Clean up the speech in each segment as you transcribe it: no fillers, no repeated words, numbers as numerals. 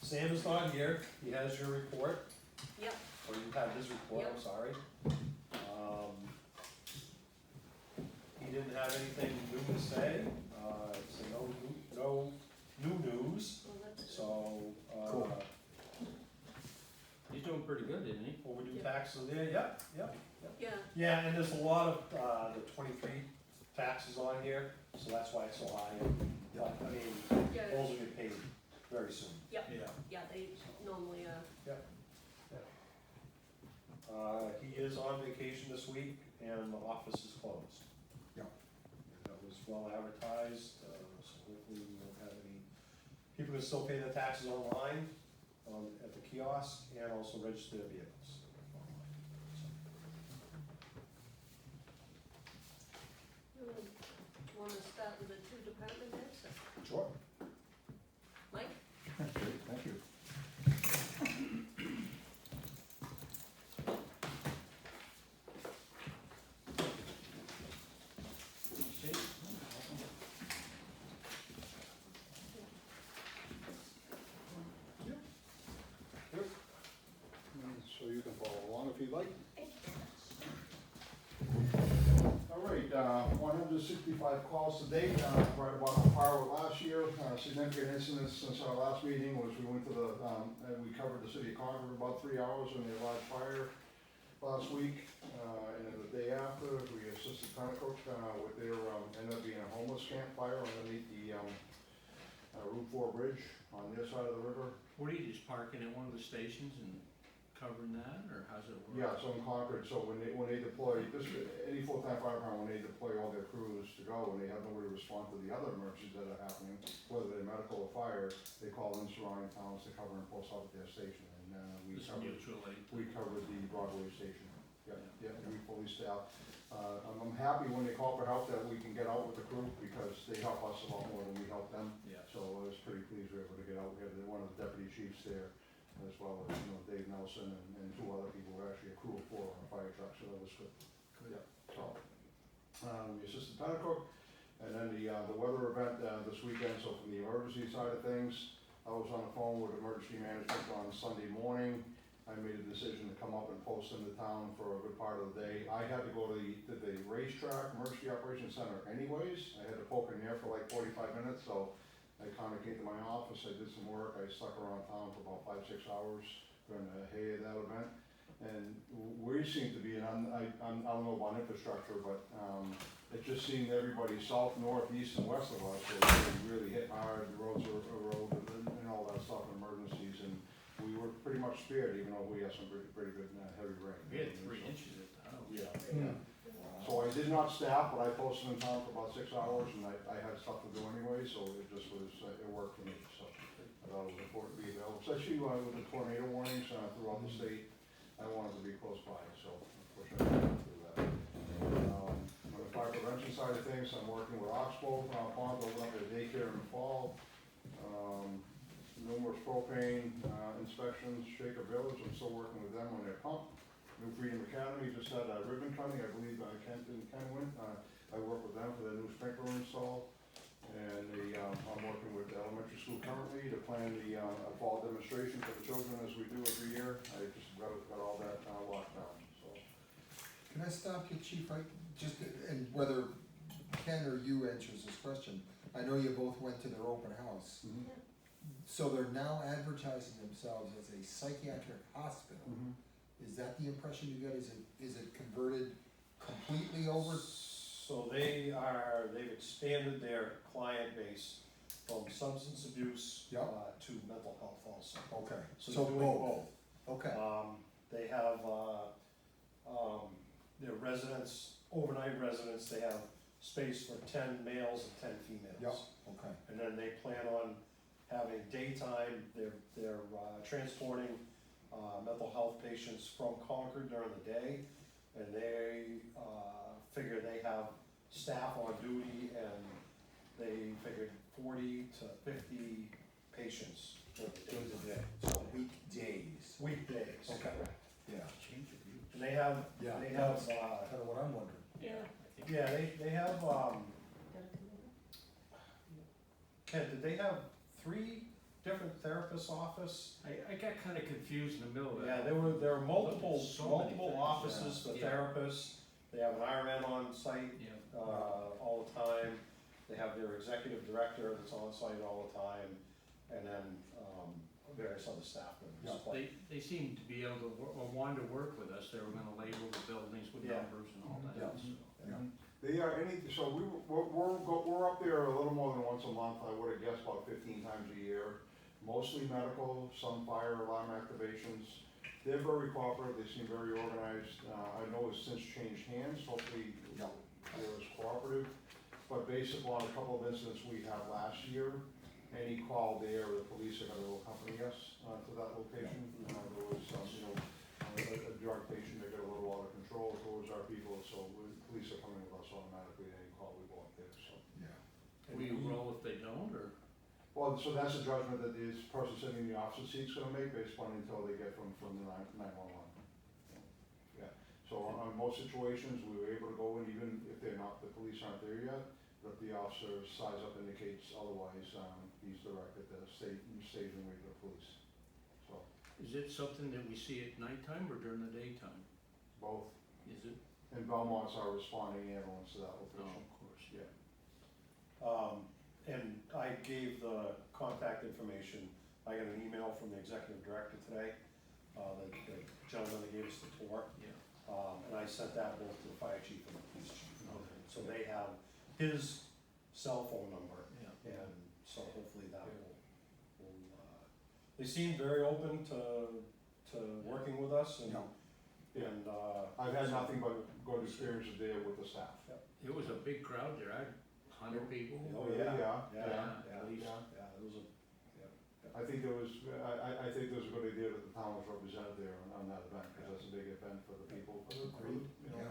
Sam is not here, he has your report, Yep, or you have his report, I'm Yep. sorry. He didn't have anything new to say, so no new news, well, that's good. so, Cool. He's doing pretty good, isn't he? overdue Yeah. taxes there, yep. Yeah, Yeah, and there's a lot of, the 23 taxes on here, so that's why it's so high, but, I mean, yeah, those will get paid very soon. Yeah. yeah, they normally, He is on vacation this week, and the office is closed. Yeah. That was well advertised, so hopefully we won't have any, people can still pay their taxes online, at the kiosk, and also register their vehicles online. wanna start with the two department heads? So. Sure. Mike? Great, thank you. So you can follow along if you'd like. All right, 165 calls to date, right about on par with last year. Significant incidents since our last meeting was we went to the, and we covered the city of Concord for about 3 hours in the large fire last week. And then the day after, we assisted Canterbury with their, ended up being a homeless campfire underneath the Route 4 bridge on their side of the river. What are you just parking at one of the stations and covering that, or how's it work? Yeah, so in Concord, so when they deploy, any full-time fire department, when they deploy all their crews to go, and they have nobody to respond to the other emergencies that are happening, whether they're medical or fire, they call in surrounding towns to cover and post out at their station, and, This mutual aid. we covered the Broadway station. Yeah, we fully staffed. I'm happy when they call for help that we can get out with the crew, because they help us a lot more than we help them. Yeah. So I was pretty pleased we were able to get out. We had one of the deputy chiefs there, as well as, Dave Nelson and 2 other people, were actually a crew of 4 on a fire truck, so that was good. Yeah, so, we assisted Pennacook, and then the weather event, this weekend, so from the emergency side of things, I was on the phone with emergency management on Sunday morning. I made a decision to come up and post in the town for a good part of the day. I had to go to the racetrack, Emergency Operations Center anyways. I had to poke in there for like 45 minutes, so I kind of came to my office, I did some work, I stuck around town for about 5-6 hours during the hay of that event. And we seem to be, and I don't know about infrastructure, but it just seemed everybody south, north, east, and west of us was really hit hard. The roads were eroded and all that stuff, emergencies, and we were pretty much spared, even though we had some pretty good heavy rain. We had 3 inches at the house. Yeah. So I did not staff, but I posted in town for about 6 hours, and I had stuff to do anyway, so it just was, it worked for me, so I thought it was important to be available, especially with the tornado warnings throughout the state. I wanted to be close by, so unfortunately I couldn't do that. On the fire prevention side of things, I'm working with Oxbow Pond to open up their daycare in the fall. Numerous propane inspections, Shaker Village, I'm still working with them on their pump. New Freedom Academy just had a ribbon cutting, I believe, Kent and Kenwin. I work with them for their new sprinkler install. And I'm working with the elementary school currently to plan the fall demonstration for the children as we do every year. I just got all that locked down, so. Can I stop you, Chief? And whether Ken or you answers this question, I know you both went to their open house. Mhm. So they're now advertising themselves as a psychiatric hospital. Mhm. Is that the impression you get? Is it converted completely over? So they've expanded their client base from substance abuse Yep. to mental health also. Okay, So so they're doing both. Okay, They have, their residents, overnight residents, they have space for 10 males and 10 females. yep, okay. And then they plan on having daytime, they're transporting mental health patients from Concord during the day. And they figure they have staff on duty, and they figured 40 to 50 patients during the day. So weekdays. Weekdays. Okay. correct. Yeah, Change of views. And they have, Yeah. they have, kind of what I'm wondering. Yeah. I think. yeah, they have, Gotta come in. Ken, did they have 3 different therapist's office. I got kinda confused in the middle of Yeah, that. there are multiple, So many multiple things, offices for yeah. therapists. They have an RN on site, Yeah, all the time. They have their executive director that's on site all the time, and then, various other staff members. Yeah. they seemed to be able to, or wanted to work with us, they were gonna label the buildings with Yeah. numbers and all that, Yeah. so. Yeah. They are so we're up there a little more than once a month, I would have guessed about 15 times a year. Mostly medical, some fire alarm activations. They're very cooperative, they seem very organized. I know it's since changed hands, hopefully Yeah. they're as cooperative. But based upon a couple of incidents we had last year, any call there, the police are gonna accompany us to that location. There was some, a drug patient that got a little out of control towards our people, so police are coming with us automatically, any call we go up there, so. Yeah. Will you roll if they don't, or? Well, so that's a judgment that this person sitting in the officer's seat's gonna make based upon until they get from the 911. Yeah, so on most situations, we were able to go in even if they're not, the police aren't there yet, but the officer's size up indicates otherwise, he's directed to stage and wait for the police. So, Is it something that we see at nighttime or during the daytime? both, Is it? and Belmont's our responding ambulance to that Oh, location. of course. Yeah. And I gave the contact information. I got an email from the executive director today, the gentleman that gave us the tour. Yeah. And I sent that both to the fire chief and the police chief. Okay. So they have his cell phone number, Yeah. and so hopefully that will, they seem very open to working with us, and, Yeah. and, I've had nothing but good experiences there with the staff. It was a big crowd there, 100 people. Oh, yeah, Yeah, yeah, at least. yeah, it was a, I think there was, I think there was a good idea that the town was represented there on that event, because that's a big event for the people, Agreed. Yeah.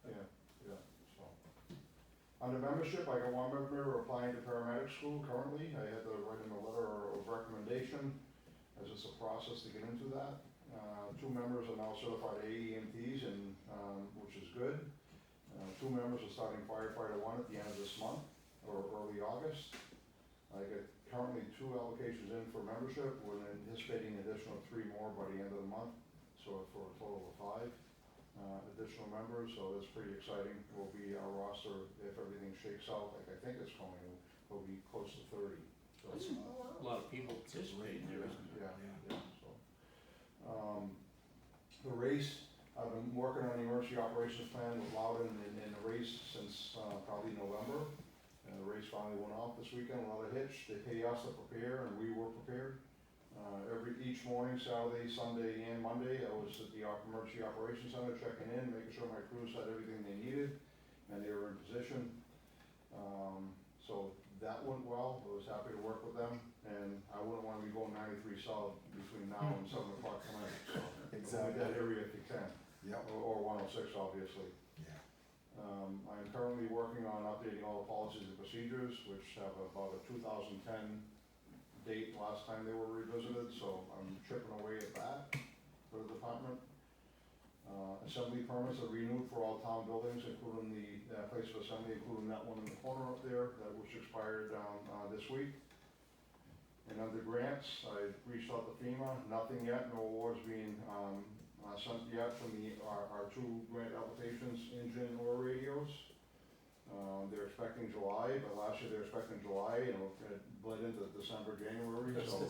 Yeah, so. Under membership, I got one member applying to paramedic school currently. I had to write him a letter of recommendation, as it's a process to get into that. 2 members are now certified AEMTs, and, which is good. 2 members are starting firefighter 1 at the end of this month, or early August. I got currently 2 applications in for membership, we're anticipating an additional 3 more by the end of the month, so for a total of 5 additional members, so that's pretty exciting. Will be our roster, if everything shakes out like I think it's going, will be close to 30. So, That's a lot of people participating there, isn't there? yeah, so. The race, I've been working on the emergency operations plan with Loudon in the race since probably November. And the race finally went off this weekend without a hitch. They pay us to prepare, and we were prepared. Each morning, Saturday, Sunday, and Monday, I was at the emergency operations center checking in, making sure my crews had everything they needed, and they were in position. So that went well. I was happy to work with them, and I wouldn't want to be going 93 solid between now and 7 o'clock tonight. So Exactly. that area if you can, Yep. or 106 obviously. Yeah. I'm currently working on updating all the policies and procedures, which have about a 2010 date last time they were revisited, so I'm chipping away at that for the department. Assembly permits are renewed for all town buildings, including the place of assembly, including that one in the corner up there, that was expired this week. And under grants, I reached out to FEMA, nothing yet, no awards being sent yet from our 2 grant applications, engine or radios. They're expecting July, but last year they were expecting July, and it bled into December, January, so.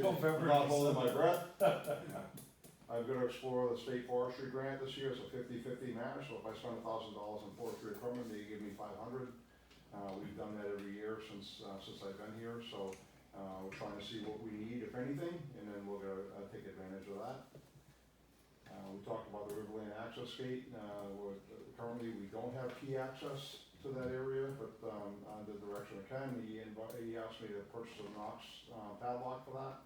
November, Not holding my breath. I'm gonna explore the state forestry grant this year, it's a 50-50 match, so if I spend $1,000 in forestry equipment, they give me 500. We've done that every year since I've been here, so we're trying to see what we need, if anything, and then we're gonna take advantage of that. We talked about the Riverland Access Gate. Currently, we don't have key access to that area, but under the direction of Ken, he asked me to purchase a Knox padlock for that,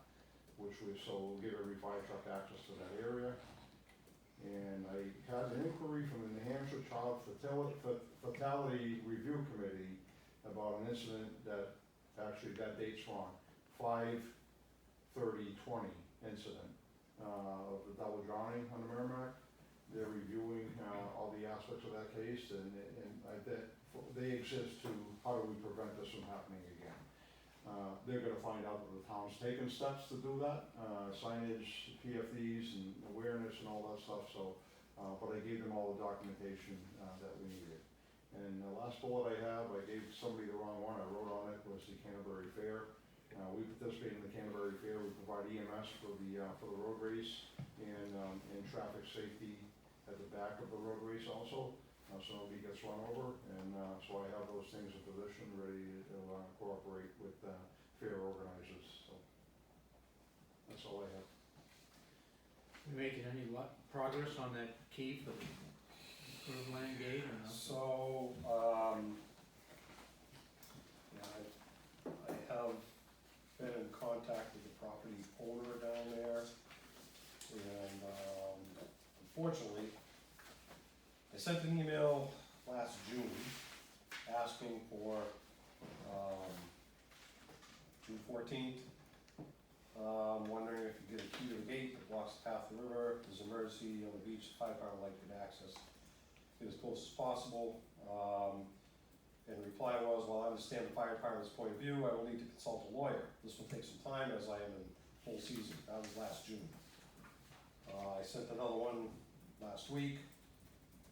so we'll give every fire truck access to that area. And I had an inquiry from the New Hampshire Child Fatality Review Committee about an incident that, actually that date's wrong, 5/30/20 incident. Of the double drowning on the Merrimack. They're reviewing all the aspects of that case, and they exist to, how do we prevent this from happening again? they're gonna find out that the town's taken steps to do that, signage, PFDs and awareness and all that stuff, so, but I gave them all the documentation, that we needed. And the last bullet I have, I gave somebody the wrong one, I wrote on it, was the Canterbury Fair. We participate in the Canterbury Fair, we provide EMS for the road race and traffic safety at the back of the road race also. So nobody gets run over, and so I have those things in position, ready to cooperate with fair organizers, so that's all I have. We making any progress on that key for the curved land gate or not? So, yeah, I have been in contact with the property owner down there, and, unfortunately, I sent an email last June asking for, June 14th, wondering if you get a key to the gate that blocks the path to the river, if there's an emergency on the beach, the fire department would like to get access, get as close as possible. And the reply was, well, I understand the fire department's point of view, I will need to consult a lawyer. This will take some time as I am in full season. That was last June. I sent another one last week.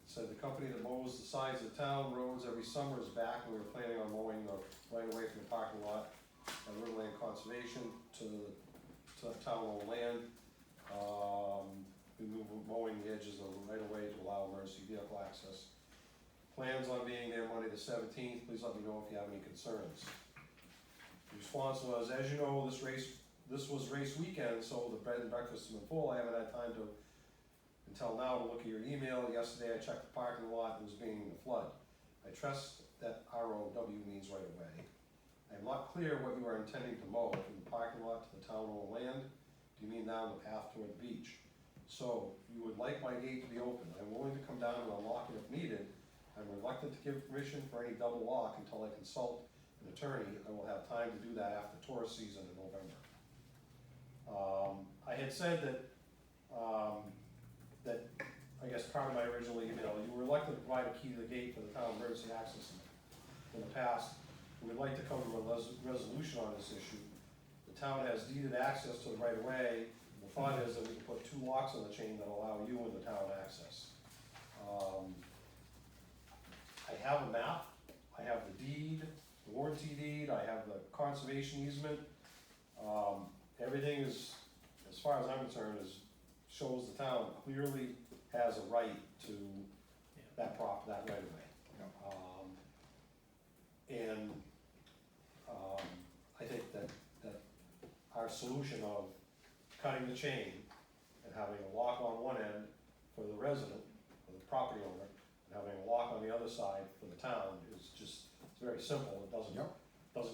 Said the company that mows the sides of the town roads every summer is back, and we were planning on mowing the right away from the parking lot at Riverland Conservation to the town-owned land. We move mowing the edges of the right of way to allow emergency vehicle access. Plans on being there Monday the 17th, please let me know if you have any concerns. The response was, as you know, this was race weekend, so the bed and breakfast has been full, I haven't had time to until now to look at your email. Yesterday I checked the parking lot, it was being the flood. I trust that ROW means right away. I am not clear what you are intending to mow, from the parking lot to the town-owned land. Do you mean down the path toward the beach? So, you would like my gate to be open. I'm willing to come down and unlock it if needed. I'm reluctant to give permission for any double lock until I consult an attorney. I will have time to do that after tourist season in November. I had said that I guess part of my original email, you were reluctant to provide a key to the gate for the town emergency access in the past. We would like to come to a resolution on this issue. The town has deeded access to the right of way. The thought is that we can put 2 locks on the chain that allow you and the town access. I have a map, I have the deed, the warranty deed, I have the conservation easement. Everything is, as far as I'm concerned, shows the town clearly has a right to that right of way. I think that our solution of cutting the chain and having a lock on one end for the resident, or the property owner, and having a lock on the other side for the town is just, it's very simple. It doesn't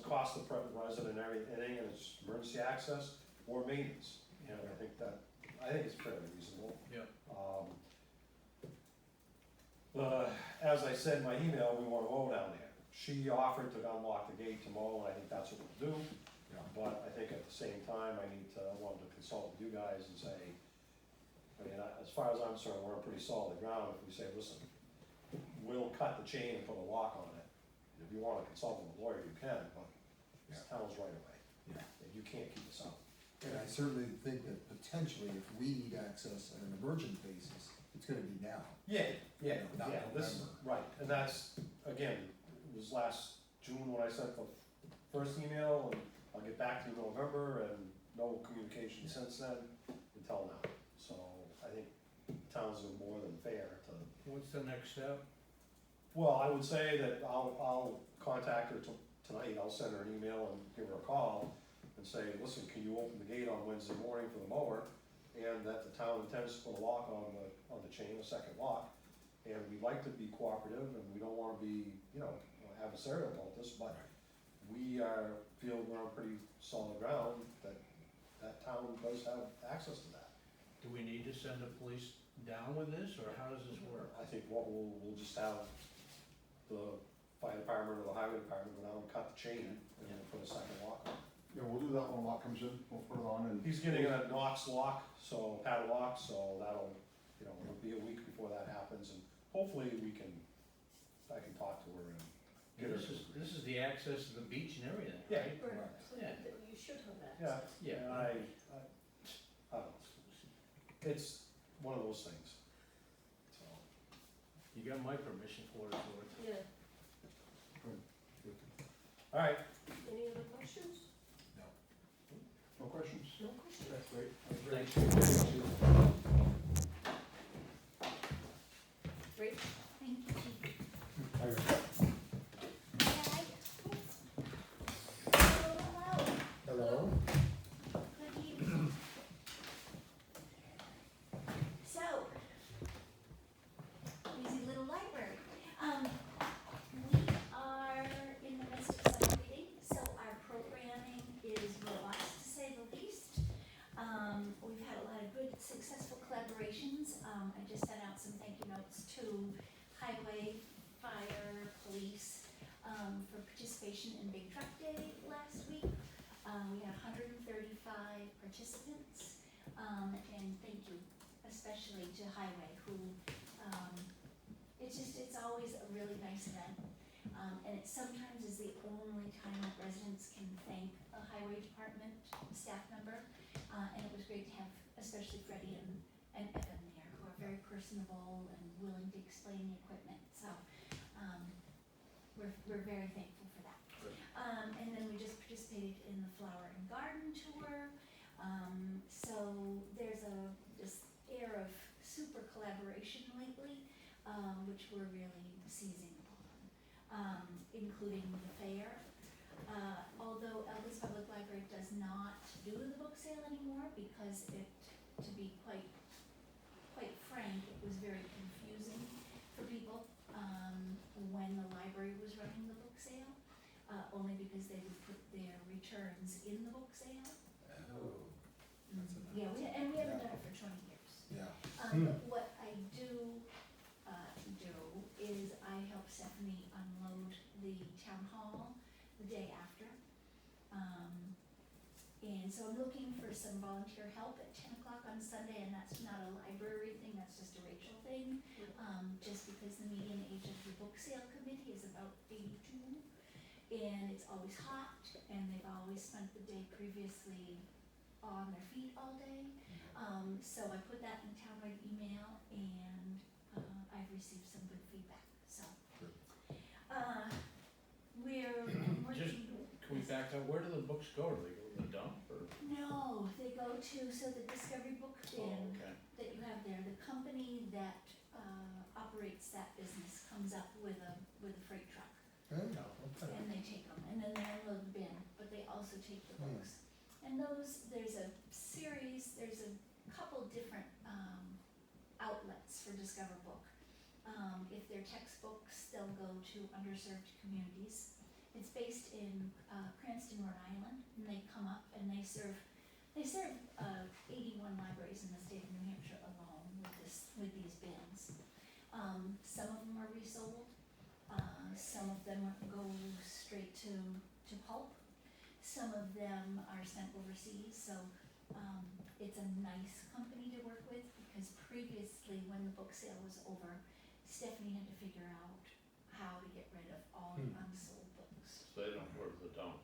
cost the resident anything, and it's emergency access or maintenance. And I think it's fairly reasonable. Yeah. As I said in my email, we want to mow down there. She offered to unlock the gate to mow, and I think that's what we'll do. Yeah. But I think at the same time, I wanted to consult with you guys and say, as far as I'm concerned, we're on pretty solid ground if we say, listen, we'll cut the chain and put a lock on it. If you wanna consult with a lawyer, you can, but it's the town's right away. Yeah. And you can't keep us out. And I certainly think that potentially if we need access on an emergent basis, it's gonna be now. Yeah, Not this, November. right, and that's, again, it was last June when I sent the first email, and I'll get back to you in November, and no communication since then until now. So I think towns are more than fair to. What's the next step? Well, I would say that I'll contact her tonight, I'll send her an email and give her a call and say, listen, can you open the gate on Wednesday morning for the mower? And that the town intends to put a lock on the chain, a second lock. And we'd like to be cooperative, and we don't wanna be, adversarial about this, but we feel we're on pretty solid ground that town does have access to that. Do we need to send the police down with this, or how does this work? I think what we'll just have the fire department or the highway department go down and cut the chain and then put a second lock on. Yeah, we'll do that when a lock comes in, we'll put it on and. He's getting a Knox lock, so padlock, so that'll, it'll be a week before that happens, and hopefully I can talk to her and get her. This is the access to the beach and everything, Yeah. right? Right, so Yeah. you should have Yeah, access. Yeah. and I don't know, it's one of those things, so. You got my permission for it, for it. Yeah, All right, any other questions? No questions? No questions? That's great. Thanks. Great. Thank you, Chief. I- Hello? Good evening. So, busy little library. We are in the midst of summer reading, so our programming is robust to say the least. We've had a lot of good, successful collaborations. I just sent out some thank you notes to highway, fire, police, for participation in Big Truck Day last week. We had 135 participants, and thank you especially to Highway who, it's always a really nice event. And it sometimes is the only time that residents can thank a highway department staff member. And it was great to have especially Freddie and Evan there, who are very personable and willing to explain the equipment, so, we're very thankful for that. And then we just participated in the flower and garden tour. So there's this air of super collaboration lately, which we're really seizing upon, including the fair. Although Elvis Public Library does not do the book sale anymore because to be quite frank, it was very confusing for people, when the library was running the book sale. Only because they would put their returns in the book sale. Oh, that's a- Yeah, we haven't done it for 20 years. yeah. But what I do is I help Stephanie unload the town hall the day after. And so I'm looking for some volunteer help at 10 o'clock on Sunday, and that's not a library thing, that's just a Rachel thing. Just because the median age of the book sale committee is about 82. And it's always hot, and they've always spent the day previously on their feet all day. So I put that in townwide email, and I've received some good feedback, so. Good. We're working. Can we back up, where do the books go? Do they go to the dump, or? No, they go to, so the Discovery Book Oh, Bin okay. that you have there, the company that operates that business comes up with a freight truck. Oh, okay. And they take them, and then they unload the bin, but they also take the Hmm. books. And those, there's a couple different, outlets for Discover Book. If they're textbooks, they'll go to underserved communities. It's based in, Cranston, Rhode Island, and they come up and they serve 81 libraries in the state of New Hampshire alone with these bins. Some of them are resold. Some of them go straight to pulp. Some of them are sent overseas, so it's a nice company to work with, because previously, when the book sale was over, Stephanie had to figure out how to get rid of all the unsold books. So they don't go to the dump?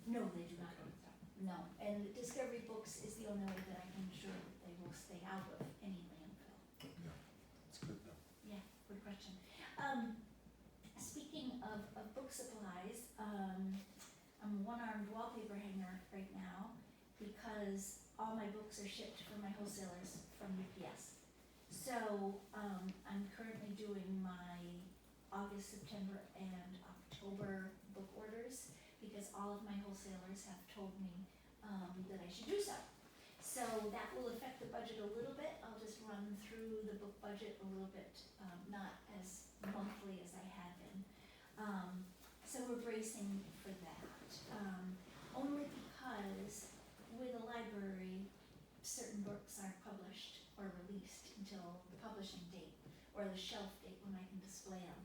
No, they do not go to them, no. And Discovery Books is the only way that I can ensure that they will stay out of any landfill. Yeah, it's good though. Yeah, good question. Speaking of book supplies, I'm a one-armed wallpaper hanger right now because all my books are shipped from my wholesalers from UPS. So, I'm currently doing my August, September, and October book orders because all of my wholesalers have told me, that I should do so. So that will affect the budget a little bit. I'll just run through the book budget a little bit, not as monthly as I have been. So we're bracing for that. Only because with a library, certain books aren't published or released until the publishing date or the shelf date when I can display them.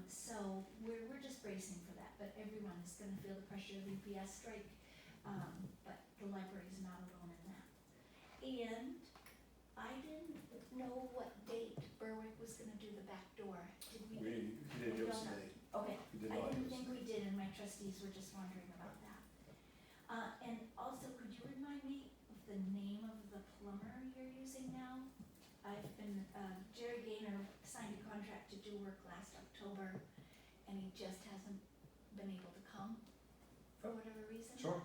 So we're just bracing for that, but everyone is gonna feel the pressure of the UPS strike. But the library is not alone in that. And I didn't know what date Berwick was gonna do the back door. Did we? He didn't give us a don't know. date. Okay, He did I not. didn't trustees were just wondering about that. And also, could you remind me of the name of the plumber you're using now? I've been, Jerry Gaynor signed a contract to do work last October, and he just hasn't been able to come for whatever reason. Sure.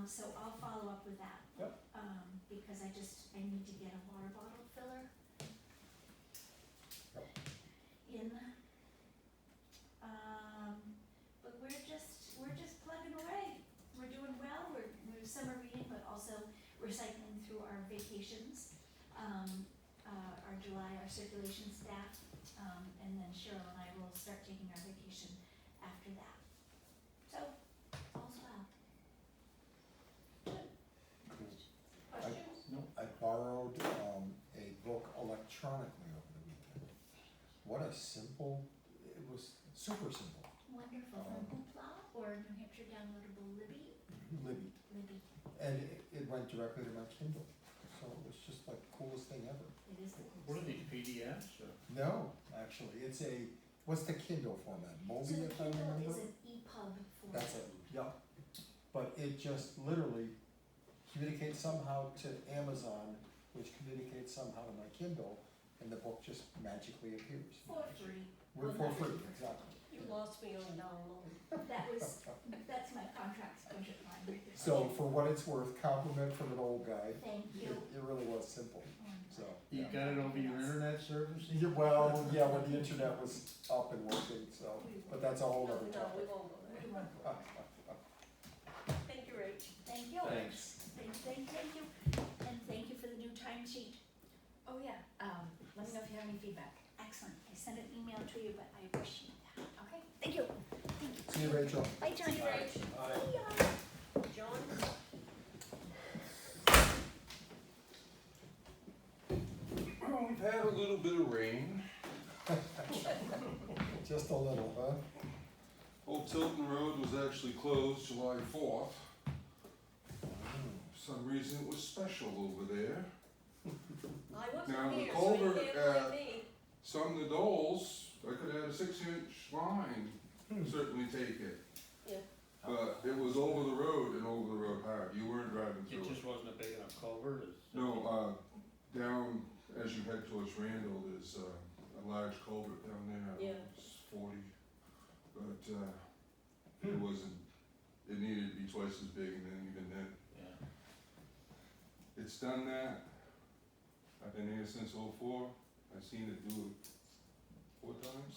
So I'll follow up with that. Yep. Because I need to get a water bottle filler. Yep. In, but we're just plugging away. We're doing well, we're summer reading, but also recycling through our vacations. Our July, our circulation staff, and then Cheryl and I will start taking our vacation after that. So, all's well. Questions? I borrowed, a book electronically over the weekend. What a simple, it was super simple. Wonderful, from Hoopla or New Hampshire Downloadable Libby? Libby. Libby, And it went directly to my Kindle, so it was just like the coolest thing ever. it is the coolest. What are these PDFs or? No, actually, it's what's the Kindle format? So Mobi, the if I Kindle remember? is an EPUB format. That's it, yep. But it just literally communicates somehow to Amazon, which communicates somehow to my Kindle, and the book just magically appears. For free. We're for free, exactly. You lost me on download. That's my contract budget line right there. So for what it's worth, compliment from an old guy, Thank it you. really was simple, so. You yeah. got it over your internet service? Yeah, well, yeah, when the internet was up and working, so, but that's a whole No, other we topic. won't go there. We won't go there. Thank you, Rach. Thank you. Thanks. Thank you, and thank you for the new timesheet. Oh, yeah, let me know if you have any feedback. Excellent, I sent an email to you, but I appreciate that. Okay. Thank you. See you, Rachel. Bye, John. See you, Rach. See ya. John? Well, we've had a little bit of rain. Just a little, huh? Old Tilton Road was actually closed July 4th. For some reason it was special over there. I Now, wasn't the here, so you culvert can't at- blame me. Some of the Doles, I could have had a 6-inch line, certainly take it. Yeah. But it was over the road and over the road hard. You weren't driving It through it. just wasn't a big enough culvert, is? No, down as you head towards Randall, there's a large culvert down there. Yeah. It's 40, but it wasn't, it needed to be twice as big, and then even then, Yeah. it's done that. I've been here since '04. I've seen it do it 4 times.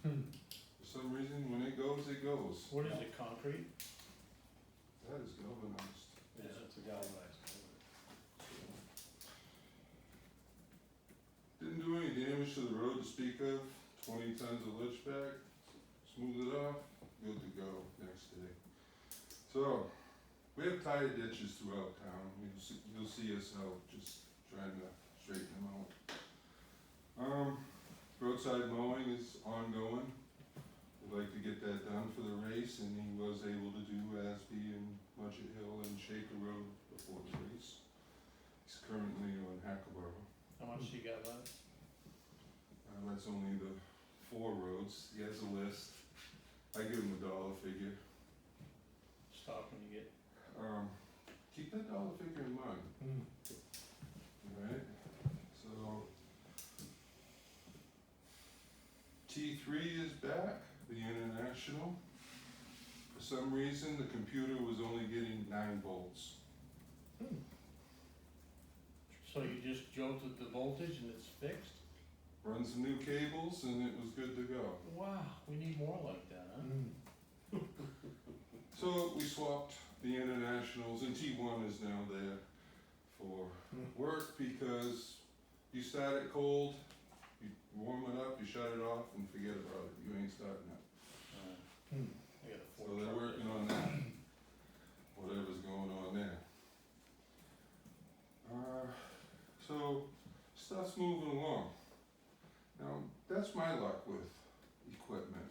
For some reason, when it goes, it goes. What is it, concrete? That is galvanized. Yeah, it's a galvanized. Didn't do any damage to the road to speak of. 20 tons of lich back, smooth it off, good to go next day. So, we have tire ditches throughout town. You'll see us out just trying to straighten them out. Roadside mowing is ongoing. We'd like to get that done for the race, and he was able to do Asby and Mudgett Hill and Shaker Road before the race. He's currently on Hackleboro. How much you got left? That's only the 4 roads. He has a list. I give him a dollar figure. Stop when you get, Keep that dollar figure in mind. Alright, so T3 is back, the International. For some reason, the computer was only getting 9 volts. so you just jolted the voltage and it's fixed? Run some new cables and it was good to go. Wow, we need more like that, huh? So we swapped the Internationals, and T1 is now there for work because you start it cold, you warm it up, you shut it off, and forget about it. You ain't starting it. I got a So 4 they're truck working there. on that, whatever's going on there. So stuff's moving along. Now, that's my luck with equipment.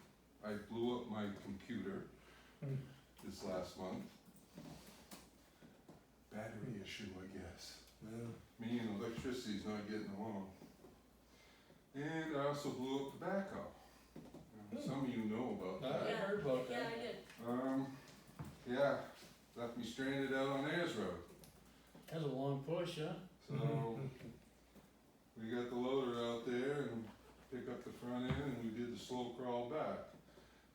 I blew up my computer this last month. Battery issue, I guess. Me and electricity's not getting along. And I also blew up the backhoe. Now, some of you know about I that. Yeah. heard about Yeah, that. I did. yeah, left me stranded out on Ayers Road. That's a long push, huh? So, we got the loader out there and pick up the front end and we did the slow crawl back.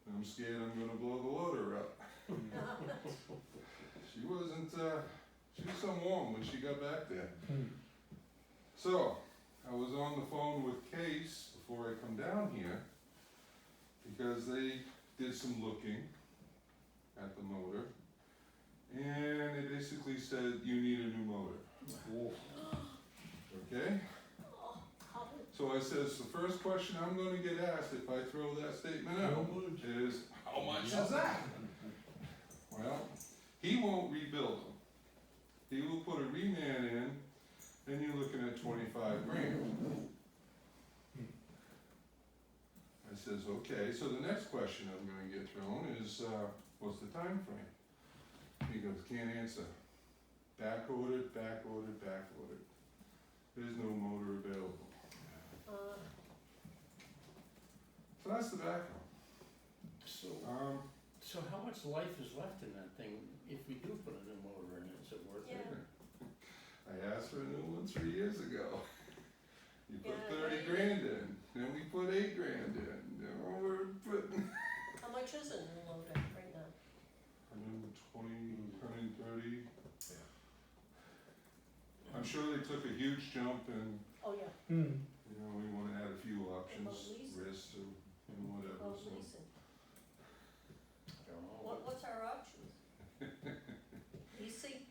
And I'm scared I'm gonna blow the loader up. She wasn't, she was so warm when she got back there. So, I was on the phone with Case before I come down here, because they did some looking at the motor, and they basically said, you need a new motor. Okay? So I says, the first question I'm gonna get asked if I throw that statement out is, how much is that? Well, he won't rebuild them. He will put a reman in, and you're looking at 25 grand. I says, okay, so the next question I'm gonna get thrown is, what's the time frame? He goes, can't answer. Back ordered, back ordered, back ordered. There's no motor available. So that's the background. So how much life is left in that thing if we do put a new motor in it? Is it worth it? I asked for a new one 3 years ago. You put Yeah, 30 grand in, then we put 8 grand in, now we're putting How much is a new loader right now? 120, 130. I'm sure they took a huge jump and, Oh, yeah. you know, we wanna add a few options, leasing? wrist or whatever, Oh, so. leasing. I don't know. What's our options? Leasing?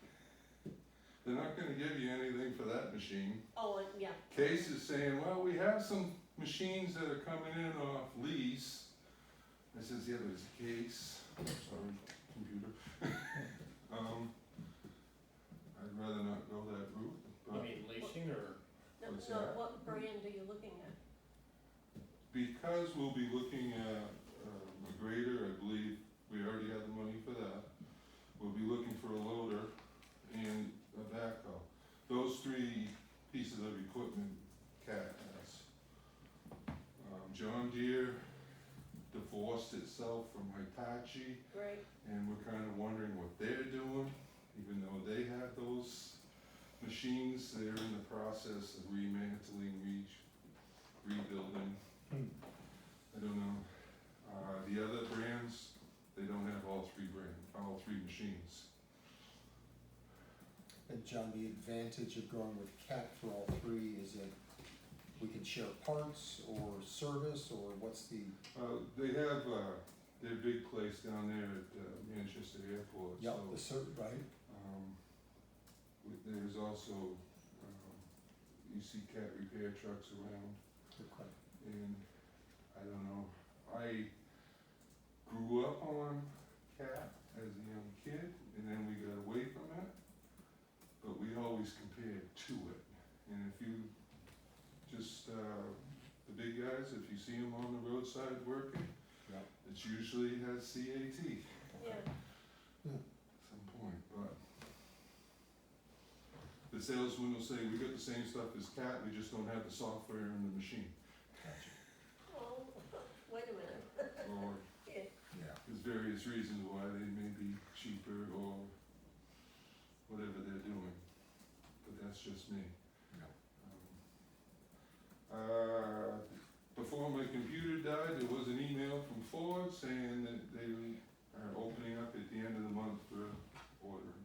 They're not gonna give you anything for that machine. Oh, yeah. Case is saying, well, we have some machines that are coming in off lease. I says, yeah, but it's a Case, sorry, computer. I'd rather not go that route, You but mean leasing or? No, What's no, that? what brand are you looking at? because we'll be looking at a grader, I believe, we already have the money for that. We'll be looking for a loader and a backhoe. Those 3 pieces of equipment Cat has. John Deere divorced itself from Hitachi, Right. and we're kind of wondering what they're doing, even though they have those machines. They're in the process of remantling, rebuilding. I don't know. The other brands, they don't have all 3 machines. And John, the advantage of going with CAT for all 3 is that we can share parts or service, or what's the, They have their big place down there at Manchester Airport. yeah, So, the right? there's also, you see Cat repair trucks around, Okay. and I don't know, I grew up on Cat as a young kid, and then we got away from it, but we always compared to it. And if you just, the big guys, if you see them on the roadside working, Yeah. it's usually has CAT Yeah. at some point, but the salesman will say, we got the same stuff as Cat, we just don't have the software in the machine. Oh, wait a minute. Or Yeah. Yeah. there's various reasons why they may be cheaper or whatever they're doing, but that's just me. Before my computer died, there was an email from Ford saying that they are opening up at the end of the month for ordering.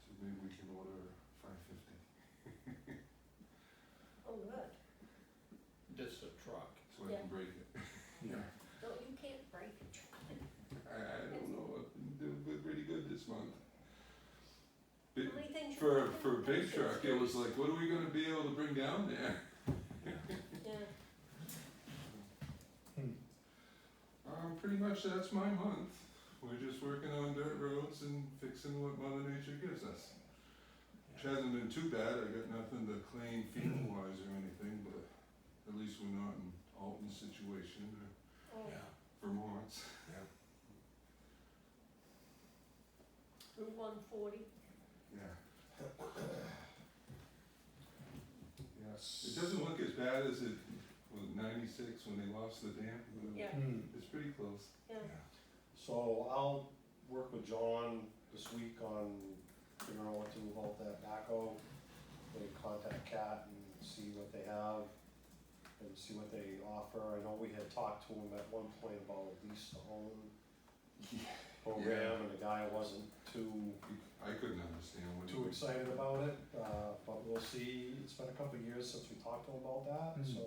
So maybe we can order 550, Oh, good. Just a truck. so I can break it. Yeah. No, you can't break it. I don't know, I've been doing pretty good this month. How many things you For broken? a big truck, it was like, what are we gonna be able to bring down there? Yeah. Pretty much that's my month. We're just working on dirt roads and fixing what Mother Nature gives us. Which hasn't been too bad, I got nothing to claim FEMA-wise or anything, but at least we're not in Alton's situation or Oh, Yeah. Vermont's. Yeah. Route 140. Yeah. Yeah, it doesn't look as bad as it was 96 when they lost the dam. Yeah. It's pretty close. Yeah. So I'll work with John this week on figuring out what to do about that backhoe. We contact Cat and see what they have and see what they offer. I know we had talked to him at one point about lease to own program, and the guy wasn't I couldn't understand what he too was. excited about it, but we'll see. It's been a couple of years since we talked to him about that, Mhm. so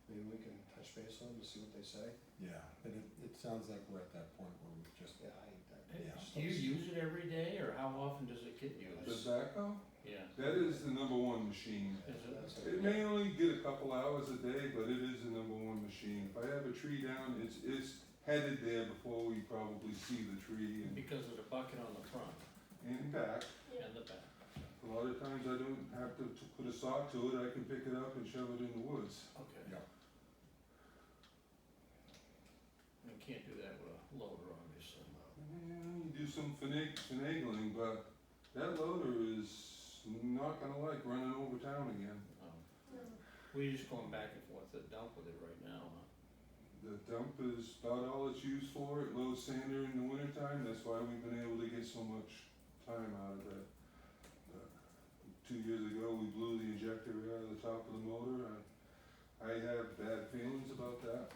maybe we can touch base with them to see what they say. Yeah, but it sounds like we're at that point where we just, Yeah, Yeah. Do you use it every day, or how often does it get The used? backhoe, Yeah. that is the number one machine. Is it? It may only get a couple hours a day, but it is the number one machine. If I have a tree down, it's headed there before we probably see the tree Because of the bucket on the front and back. and the back. A lot of times I don't have to put a saw to it, I can pick it up and shove it in the woods. Okay. yeah. You can't do that with a loader, obviously. Yeah, you do some finagling, but that loader is not gonna like running over town again. We're just going back and forth to dump with it right now, huh? The dump is about all it's used for. It loads sander in the wintertime, that's why we've been able to get so much time out of it. 2 years ago, we blew the injector out of the top of the motor. I have bad feelings about that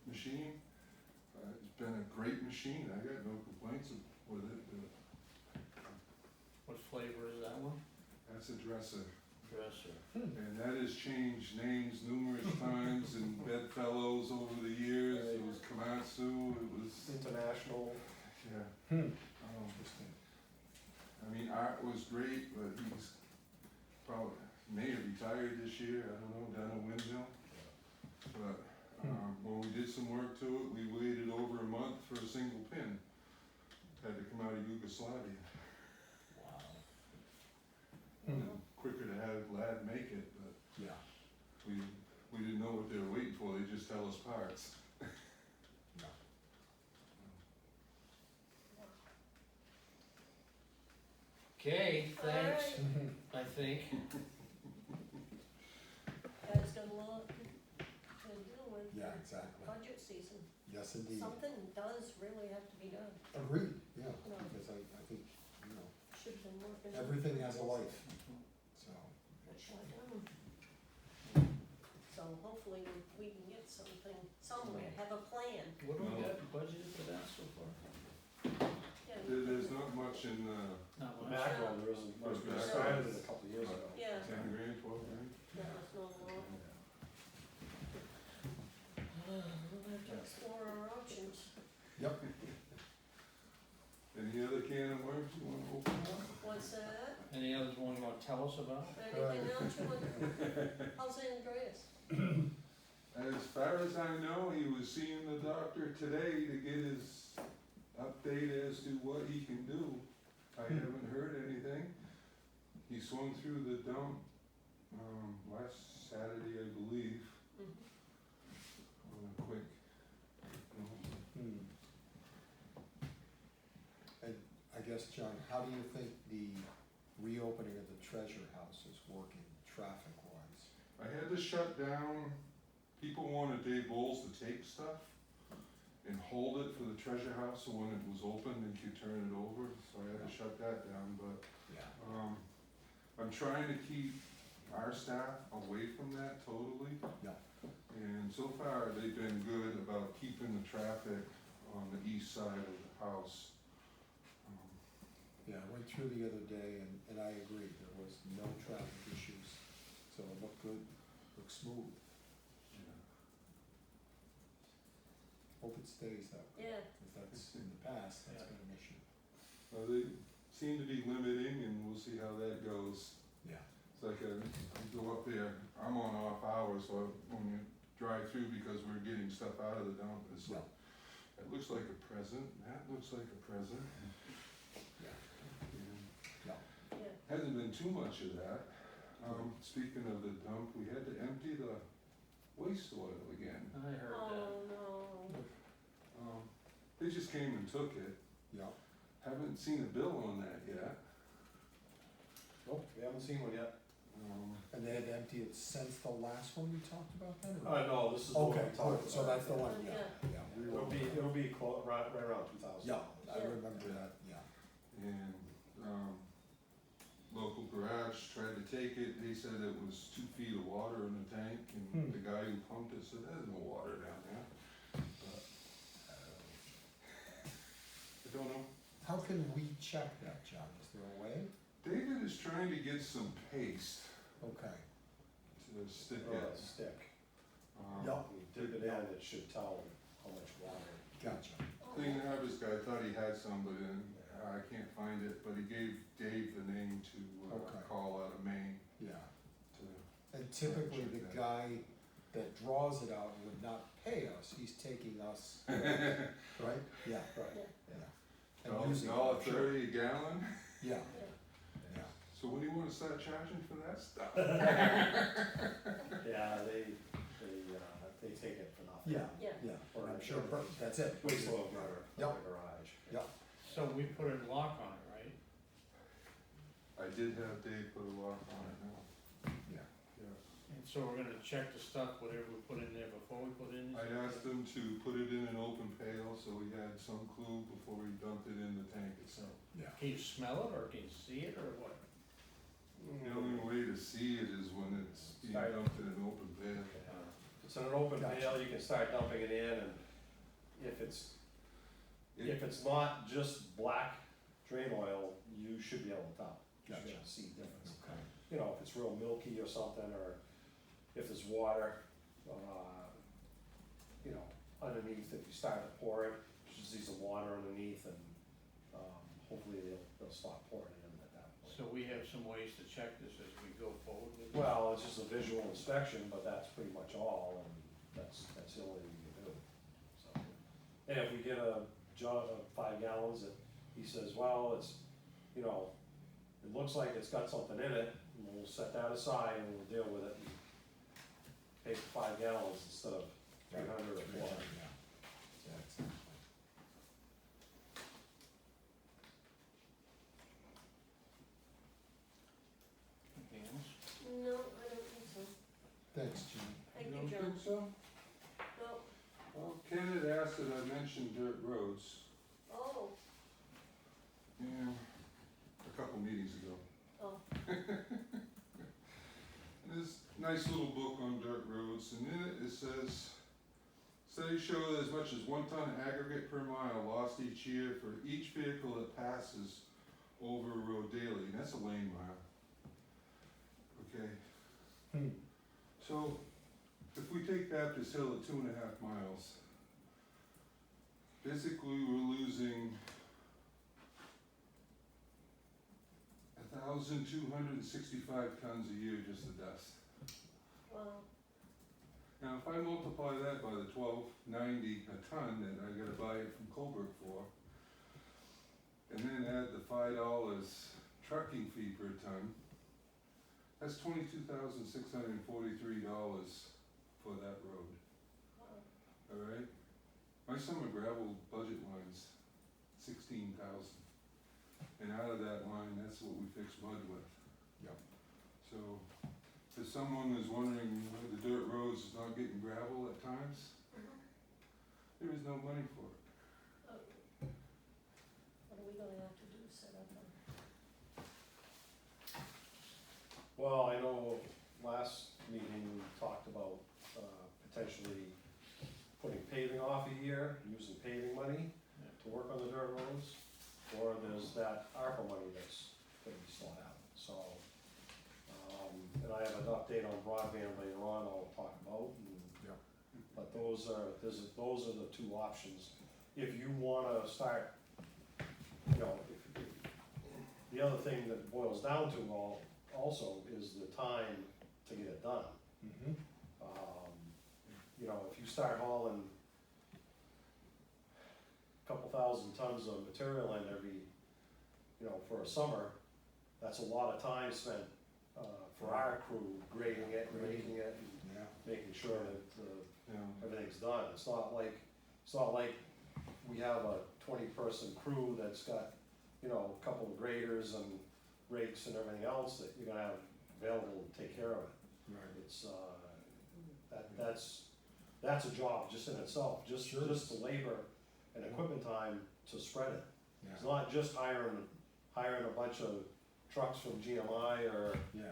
machine. It's been a great machine, I got no complaints with it. What flavor is that one? That's a dresser. Dresser. And that has changed names numerous times and bedfellows over the years. It was Komatsu, it was, International. yeah. Interesting. I mean, Art was great, but he's probably, may have retired this year, I don't know, down in Windmill. But, when we did some work to it, we waited over a month for a single pin. Had to come out of Yugoslavia. Wow. Quicker to have Lad make it, but Yeah, we didn't know what they were waiting for, they just tell us parts. yeah. Okay, thanks, Alright. I think. Guys got a lot to deal with. Yeah, exactly. Budget season. Yes, indeed. Something does really have to be done. Agreed, yeah, No. because I think, you know, Should've been working. on everything has a this. life, so. But not done. So hopefully we can get something somewhere, have a plan. What do we got budgeted for that so far? Yeah. There's not much in, Not The much. background, there isn't much, we Background. started it a couple of years ago. Yeah, 10 grand, 12 grand. that was no law. We'll have to explore our options. Yep. Any other can of worms you wanna open up? What's that? Any others one you wanna tell us about? Anything else you want? How's Andreas? As far as I know, he was seeing the doctor today to get his update as to what he can do. I haven't heard anything. He swung through the dump, last Saturday, I believe, Mhm. on a quick, And I guess, John, how do you think the reopening of the treasure house is working traffic-wise? I had to shut down, people wanted Dave Bowles to take stuff and hold it for the treasure house, so when it was open, they could turn it over, so I had to shut that down, but, Yeah. I'm trying to keep our staff away from that totally. Yeah. And so far, they've been good about keeping the traffic on the east side of the house. Yeah, I went through the other day and I agree, there was no traffic issues, so it looked good, looked smooth. Hope it stays that way, Yeah, if that's in the past, that's been an issue. Well, they seem to be limiting, and we'll see how that goes. Yeah. It's like you go up there, I'm on off hours, so when you drive through, because we're getting stuff out of the dump, it's like, that looks like a present, that looks like a present. Yeah. And yeah. hasn't been too much of that. Speaking of the dump, we had to empty the waste oil again. I heard that. Oh, no. They just came and took it, Yeah, haven't seen a bill on that yet. Nope, we haven't seen one yet. and they had to empty it since the last one we talked about then? No, this is the one Okay, we talked about. so that's the one, Yeah. yeah, yeah. It'll be right around 2,000. Yeah, I remember that, yeah. And, local garage tried to take it, they said it was 2 feet of water in the tank, and the guy who pumped it said, there's no water down there. But, I don't know. How can we check that, John? Is there a way? David is trying to get some paste Okay. to stick Or a it. stick. Yeah. You dip it in, it should tell how much water. Gotcha. Clean Harvest guy thought he had some, but I can't find it, but he gave Dave the name to Okay. call out of Maine Yeah. to. And typically Check the that. guy that draws it out would not pay us, he's taking us, right? Yeah, Right. yeah. And using it, I'm sure. $1.30 a gallon? Yeah, Yeah. yeah. So when do you wanna start charging for that stuff? Yeah, they take it for nothing. Yeah, Yeah. yeah, Or I'm sure, that's it. Waste oil for the Yep. garage. Yep. So we put a lock on it, right? I did have Dave put a lock on it now. Yeah. Yeah. And so we're gonna check the stuff, whatever we put in there before we put in. I asked him to put it in an open pail, so he had some clue before he dumped it in the tank itself. Yeah. Can you smell it, or can you see it, or what? The only way to see it is when it's being Sorry. dumped in an open pail. It's in an open Gotcha. pail, you can start dumping it in, and if it's not just black drain oil, you should be able to tell. You should be able to see the difference. Okay. You know, if it's real milky or something, or if there's water, you know, underneath, if you start to pour it, you should see some water underneath, and, hopefully they'll stop pouring it in at that point. So we have some ways to check this as we go forward with it? Well, it's just a visual inspection, but that's pretty much all, and that's the only thing you can do, so. And if we get a jug of 5 gallons that he says, well, it's, you know, it looks like it's got something in it, and we'll set that aside and we'll deal with it and pay for 5 gallons instead of 300 or 400. Yeah. Yeah, exactly. Anything else? No, I don't think so. Thanks, Jim. Thank You you, don't John. think so? No, Well, Ken had asked that I mention dirt roads, oh, yeah, a couple meetings ago. oh, This nice little book on dirt roads, and in it says, studies show that as much as 1 ton aggregate per mile lost each year for each vehicle that passes over a road daily, and that's a lane mile. Okay, so if we take Baptist Hill at 2.5 miles, basically we're losing 1,265 tons a year just of dust. wow, Now, if I multiply that by the $12.90 a ton that I gotta buy it from Colbert for, and then add the $5 trucking fee per ton, that's $22,643 for that road, wow, alright? My summer gravel budget line's 16,000. And out of that line, that's what we fix mud with. Yep. So, if someone is wondering why the dirt roads is not getting gravel at times, there is no money for it. what are we gonna have to do, set up a, Well, I know last meeting we talked about, potentially putting paving off a year, using paving money to work on the dirt roads. Or there's that ARPA money that's gonna be still happening, so. And I have an update on broadband later on, I'll talk about, and. Yeah. But those are the 2 options. If you wanna start, you know, if, the other thing that boils down to also is the time to get it done. Mm-hmm. You know, if you start hauling couple thousand tons of material in every, you know, for a summer, that's a lot of time spent, for our crew, grading it, making it, and Yeah. making sure that, Yeah. everything's done. It's not like we have a 20-person crew that's got, you know, a couple of graders and rakes and everything else that you're gonna have available to take care of it. Right. It's, that's a job just in itself, just the labor and equipment time to spread it. It's not just hiring a bunch of trucks from GMI or Yeah,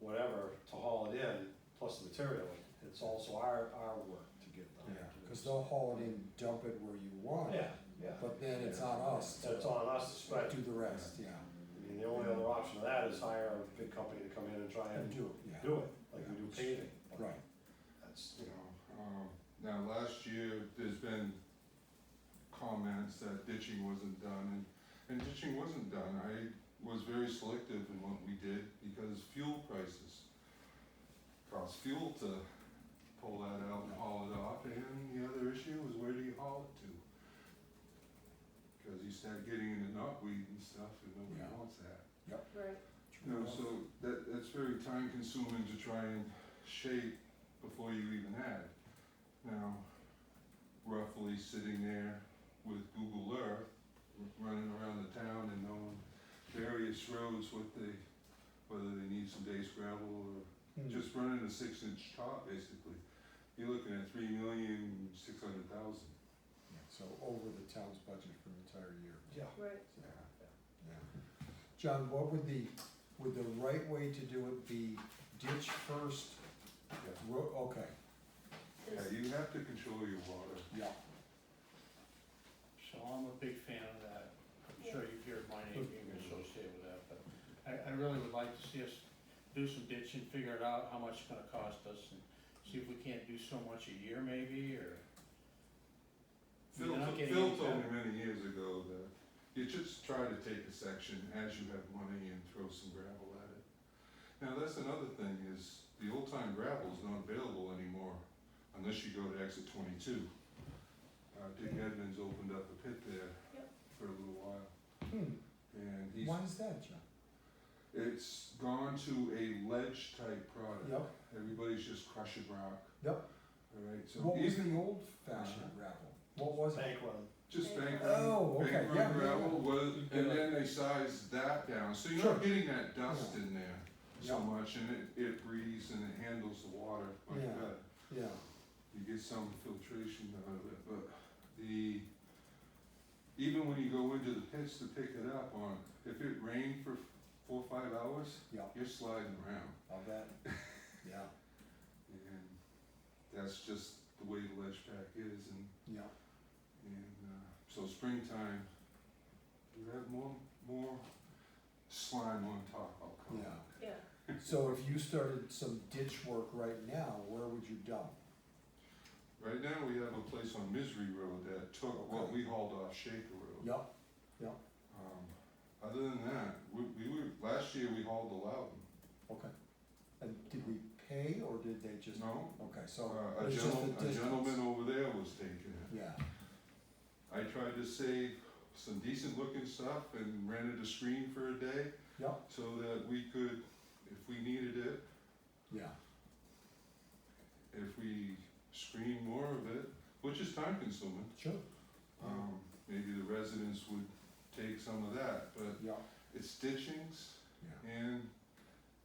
whatever to haul it in, plus the material. It's also our work to get done. yeah, cause they'll haul it in, dump it where you want it, Yeah, but then it's on us it's to on us to spread. do the rest, yeah. I mean, the only other option of that is hire a big company to come in and try And and do it, yeah. do it, like we do paving. Right, That's, You know, now last year, there's been comments that ditching wasn't done, and ditching wasn't done. I was very selective in what we did because fuel prices cost fuel to pull that out and haul it off, and the other issue is where do you haul it to? Cause you start getting into knotweed and stuff, and nobody Yeah. wants that. Right. You know, so that's very time consuming to try and shape before you even add. Now, roughly sitting there with Google Earth, running around the town and knowing various roads, whether they need some base gravel or just running a 6-inch top, basically. You're looking at $3,600,000. so over the town's budget for the entire year. yeah. Right. Yeah. John, what would the right way to do it be ditch first, okay, Yeah, you have to control your water. yeah, So I'm a big fan of that. I'm sure you've heard my name being associated with that, but I really would like to see us do some ditching, figure it out, how much it's gonna cost us, and see if we can't do so much a year maybe, or. Phil, You're not getting Phil any told me better. many years ago that you just try to take a section as you have money and throw some gravel at it. Now, that's another thing is the old time gravel is not available anymore unless you go to exit 22. Dick Edmonds opened up a pit there Yep. for a little while, hmm, and he's, why is that, John? it's gone to a ledge type product. Yep, Everybody's just crushing rock. Yep. Alright, so what was even the old fashioned gravel? What was it? Bank run. just bank Oh, run, okay, bank yeah, run yeah, gravel yeah. was, Yeah. and then they sized that down, so you're Sure. not getting that dust Yeah. in there so Yeah. much, and it breathes and it handles the water much Yeah. better. Yeah, You get some filtration out of it, but even when you go into the pits to pick it up if it rained for 4 or 5 hours, yeah, you're sliding around, I'll bet, yeah, and that's just the way the ledge pack is, and yeah, so springtime, you have more slime on top, I'll call it. yeah. Yeah. So if you started some ditch work right now, where would you dump? Right now, we have a place on Misery Road that took what Okay. we hauled off Shaker Road. Yep, yep, Other than that, last year we hauled the Loudon. okay. And did we pay or did they just? No, Okay, so a it's just the gentleman distance. over there was taking it. Yeah, I tried to save some decent looking stuff and rented a screen for a day yep, so that we could, if we needed it, yeah, if we screened more of it, which is time consuming, sure, maybe the residents would take some of that, but yeah, it's stitchings yeah, and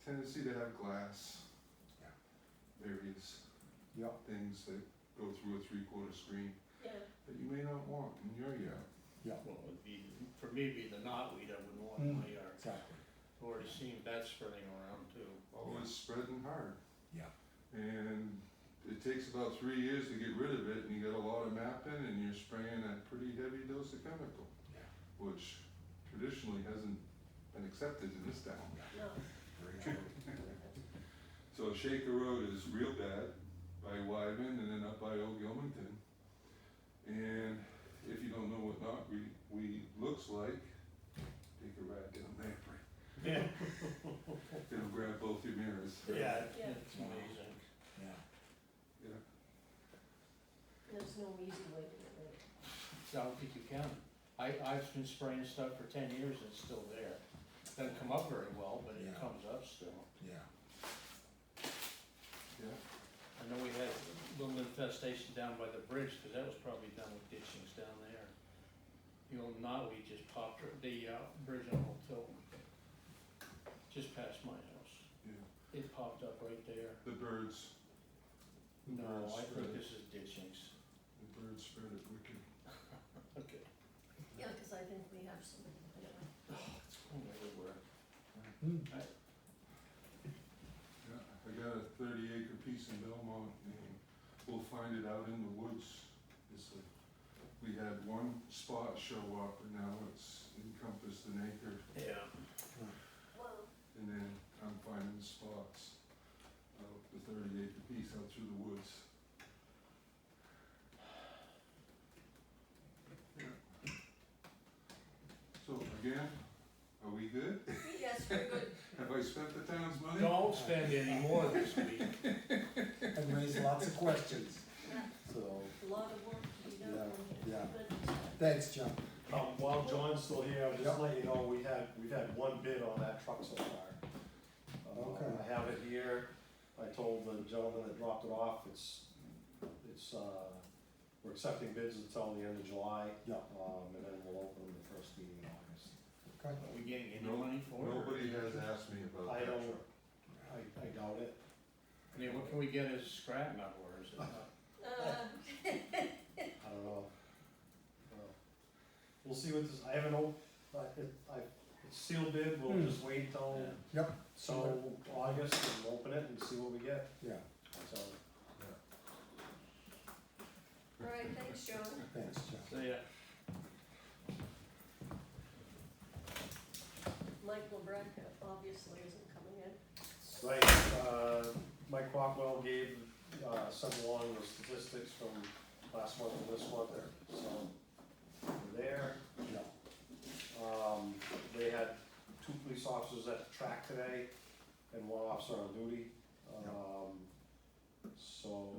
tendency to have glass. Yeah. Various yeah, things that go through a 3/4 screen Yeah. that you may not want in your yard. yeah, Well, it'd be, for me, it'd be the knotweed I wouldn't want in my yard. exactly, I've already seen that spreading around too. Oh, it's spreading hard. yeah, And it takes about 3 years to get rid of it, and you got a lot of mapping, and you're spraying a pretty heavy dose of chemical, yeah, which traditionally hasn't been accepted in this town. No. very true. So Shaker Road is real bad by Wyman and then up by Old Gilmanton. And if you don't know what knotweed looks like, take a ride down there. Yeah. It'll grab both your mirrors. Yeah. Yeah. It's amazing. Yeah, Yeah. There's no easy way to get rid of it. I don't think you can. I've been spraying stuff for 10 years and it's still there. Doesn't come up very well, but it Yeah. comes up still. yeah, Yeah. I know we had a little infestation down by the bridge, cause that was probably done with ditchings down there. The old knotweed just popped, the bridge on Old Tilton, just past my house. Yeah. It popped up right there. The birds No, I spread think it. this is ditchings. The birds spread it wicked. Okay. Yeah, 'cause cause I think we have some, anyway. It's going everywhere. Hmm. Yeah, I got a 30-acre piece in Belmont, and we'll find it out in the woods. It's like, we had one spot show up, and now it's encompassed an acre, Yeah. Well, and then I'm finding spots out the 30-acre piece out through the woods. Yeah. So again, are we good? yes, we're good. Have I spent the town's money? Don't spend any more this week. And raise lots of questions, so, A lot of work to be done. Yeah, yeah. But thanks, John. While John's still here, I'll just Yep. let you know, we've had one bid on that truck so far. Okay. I have it here, I told the gentleman that dropped it off, we're accepting bids until the end of July. Yeah. And then we'll open them the first meeting in August. Okay. Are we getting any No, money for it? or- Nobody has asked me about I that don't, truck. I doubt it. I mean, what can we get as scrap metal, or is it not? I don't know. We'll see what this, I haven't it's sealed bid, we'll Hmm. just wait till, Yep. till August and open it and see what we get, Yeah, so. all right, thanks, John. thanks, John. So, yeah, Mike LeBrecq obviously isn't coming in. Right, Mike Rockwell gave, sent along the statistics from last month and this month, so we're there. Yeah, They had 2 police officers at the track today and 1 officer on duty. So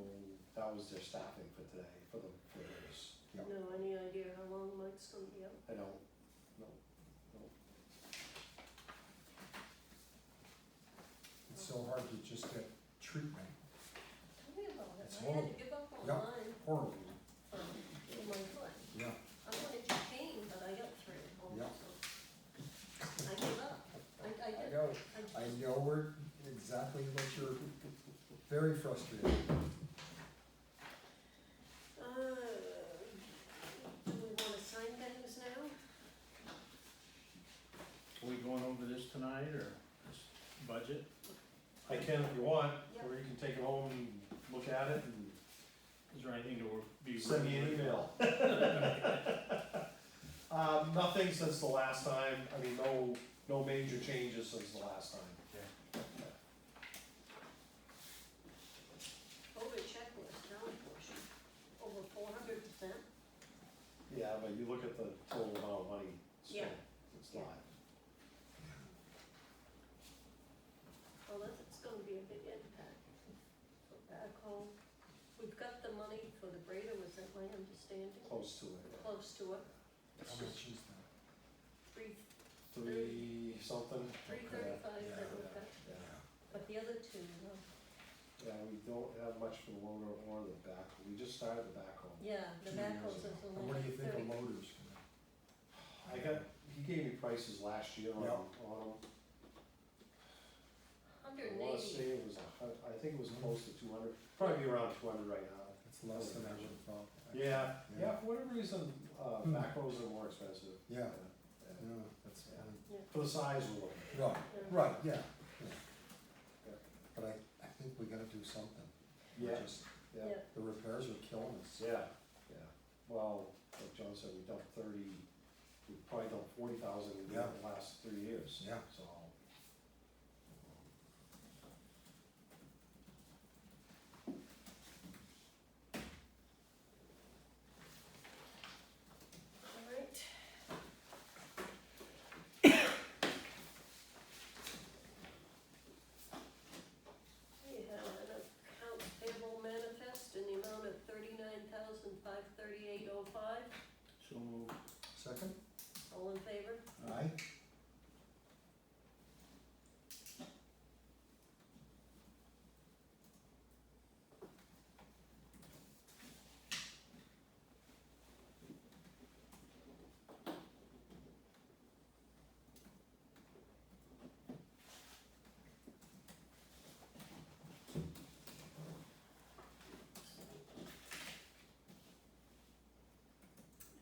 that was their staffing for today, for this. Yeah. No, any idea how long Mike's gonna be out? I don't, it's so hard to just get treatment, Tell me about it. It's I had horrible. to give up on Yeah. mine horrible, in my foot. yeah. I wanted to pain, but I got through it all, Yeah. so. I gave up. I I did. know, I I just- know we're exactly what you're, very frustrated. Do we wanna sign things now? are we going over this tonight, or this budget? I can if you want, Yeah. or you can take it home and look at it and Is there anything to be? send me an email. Nothing since the last time, I mean, no major changes since the last time. COVID checklist, town portion, over 400%. Yeah, but you look at the total amount of money Yeah. spent, it's Yeah. not. Well, it's gonna be a big impact for backhoe. We've got the money for the grader, was that my understanding? Close to it. Close to it, How much is that? 3 something. 335 Yeah, that we've got, yeah. but the other two, Yeah, we don't have much for the loader or the back, we just started the backhoe. yeah, the 2 years backhoes ago. is And only what do you like think 30. of loaders? He gave me prices last year on Yeah. them. I wanna 180. say it was I think it was close to 200, probably be around 200 right now. It's less than I would have thought. Yeah, Yeah. yeah, for whatever reason, backhoes are more expensive. Yeah, Yeah. yeah, that's Yeah. funny. For the size we're looking at. Right, Yeah. right, yeah, yeah. Yeah. But I think we gotta do something. Yeah. Just, Yeah, Yeah. the repairs are killing us. yeah, yeah. Well, like John said, we dumped 30, we've probably dumped 40,000 in Yeah. the last 3 years. Yeah. So. Alright. We have an accounts payable manifest in the amount of 39,538.05. So moved. Second? All in favor? Aye.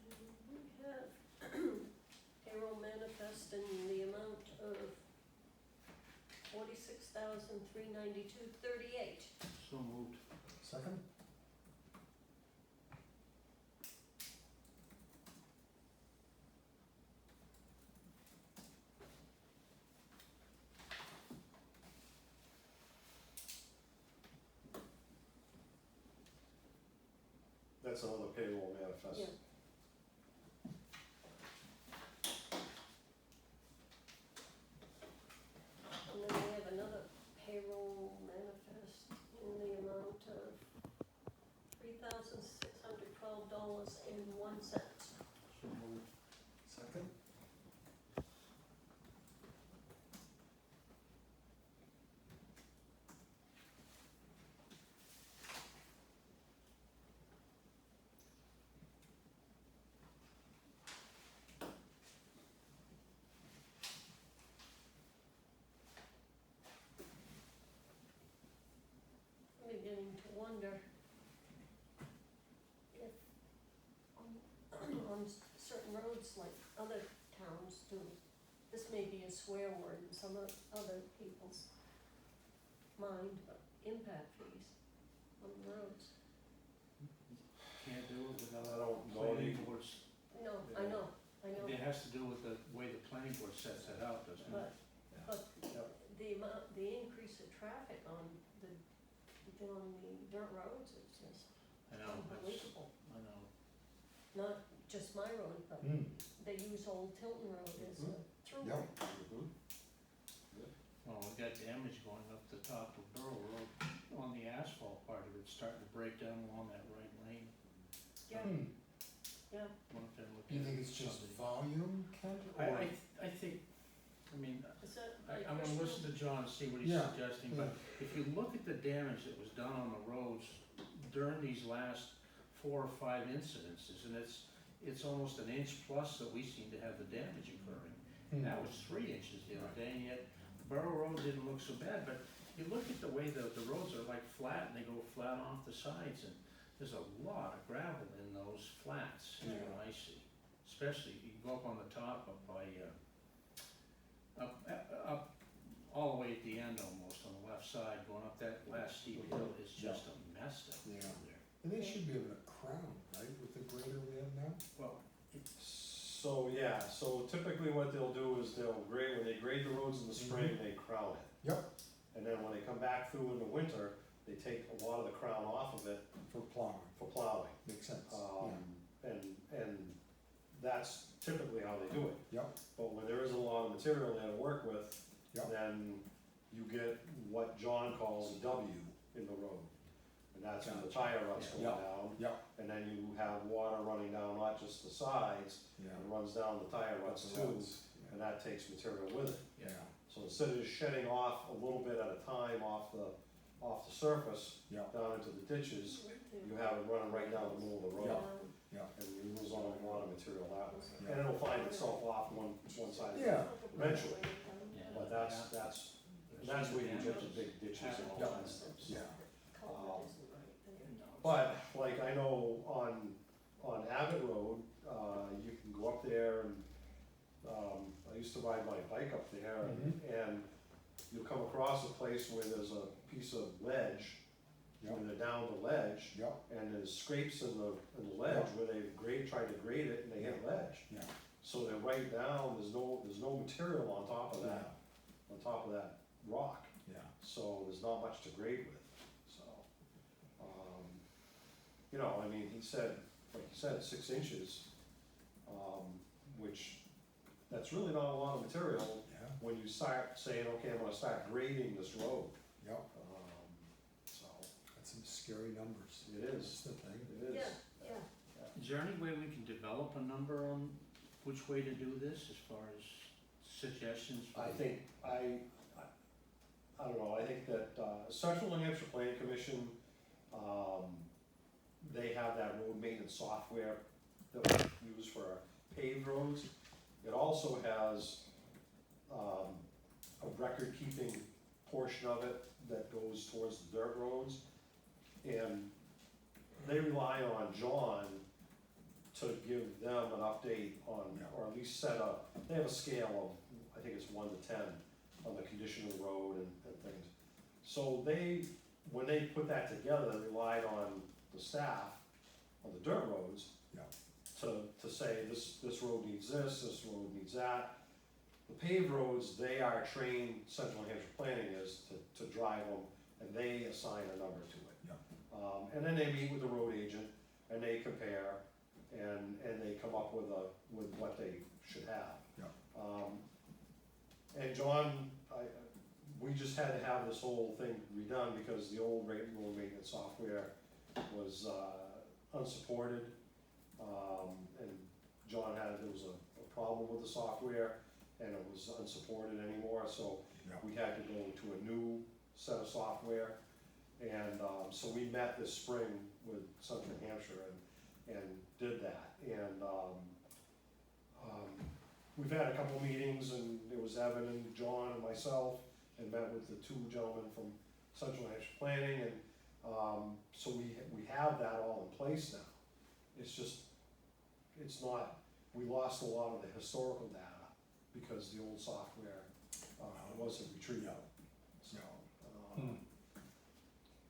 And we have $392.38. So moved. Second? That's another payroll manifest. Yeah. And then we have another payroll manifest in the amount of $3,612.01. So moved. Second? I'm beginning to wonder if on certain roads like other towns do, this may be a swear word in some other people's mind, but impact fees on the roads. Can't do it I without don't know, planning boards. No, I know, It has to do with the way the planning board sets it out, doesn't it? but Yep. the increase of traffic on the dirt roads is just I know, that's, unbelievable. I know. Not just my road, but they use Old Tilton Road as a through. Yep. Mhm. Well, we got damage going up the top of Borough Road on the asphalt part of it, starting to break down along that right lane. Yeah, yeah. Wonder if they're Do looking you think at it's just something. volume, Kent, or? I think, I mean, Is that like I'm gonna listen to John and see what he's Yeah, suggesting, but if you look at the damage that was done on the roads during these last 4 or 5 incidences, and it's almost an inch plus that we seem to have the damage occurring. That was 3 inches the other day, and yet Borough Road didn't look so bad, but you look at the way the roads are like flat, and they go flat off the sides, and there's a lot of gravel in those flats, is what I see. Especially, you go up on the top up by, up all the way at the end almost, on the left side, going up that last steep hill, it's just a mess down Yeah. there. And they should be able to crown, right, with the grader we have now? Well, So, yeah, so typically what they'll do is they'll grade, when they grade the roads in the spring, they crown it. Yep. And then when they come back through in the winter, they take a lot of the crown off of it For plowing, for plowing. makes sense, And that's typically how they do it. Yep. But when there is a lot of material there to work with, Yep. then you get what John calls a W in the road. And that's when the tire ruts go Yep. down, Yep, and then you have water running down not just the sides, yeah. it runs down the tire ruts That's too, roads, and that takes material with it. Yeah, So instead of just shedding off a little bit at a time off the surface, yeah, down into the ditches, you have it running right down the middle of the road. yeah. And you lose a lot of material that way. Yeah. And it'll find itself off one side. Yeah. Eventually. yeah. But that's where you get the big ditches and all that stuff. Yeah. Culvert isn't right there. But, like, I know on Abbott Road, you can go up there and, I used to ride my bike up there and you'll come across a place where there's a piece of ledge, where they're down the ledge, Yep, and there's scrapes in the ledge where they've tried to grade it and they hit ledge. yeah, So they're right down, there's no material on top of that rock, yeah, so there's not much to grade with, so. You know, I mean, he said, like you said, 6 inches, which, that's really not a lot of material yeah, when you start saying, okay, I'm gonna start grading this road, yep. so, That's some scary numbers. it That's is, the thing. it is. Yeah, Is there any way we can develop a number on which way to do this, as far as suggestions? I think, I don't know, I think that, Central New Hampshire Planning Commission, they have that road maintenance software that we use for our paved roads. It also has, a record-keeping portion of it that goes towards the dirt roads. And they rely on John to give them an update on, or at least set up, they have a scale of, I think it's 1 to 10 on the condition of the road and things. So they, when they put that together, they relied on the staff on the dirt roads Yeah. to say, this road needs this road needs that. The paved roads, they are trained, Central New Hampshire Planning is, to drive them, and they assign a number to it. Yeah. And then they meet with the road agent, and they compare, and they come up with what they should have. Yeah. And John, we just had to have this whole thing redone because the old road maintenance software was unsupported. And John there was a problem with the software, and it was unsupported anymore, so Yeah. we had to go to a new set of software. And so we met this spring with Central New Hampshire and did that. And we've had a couple meetings, and it was Evan and John and myself, and met with the two gentlemen from Central New Hampshire Planning, and so we have that all in place now. It's not, we lost a lot of the historical data because the old software wasn't retrieved. So,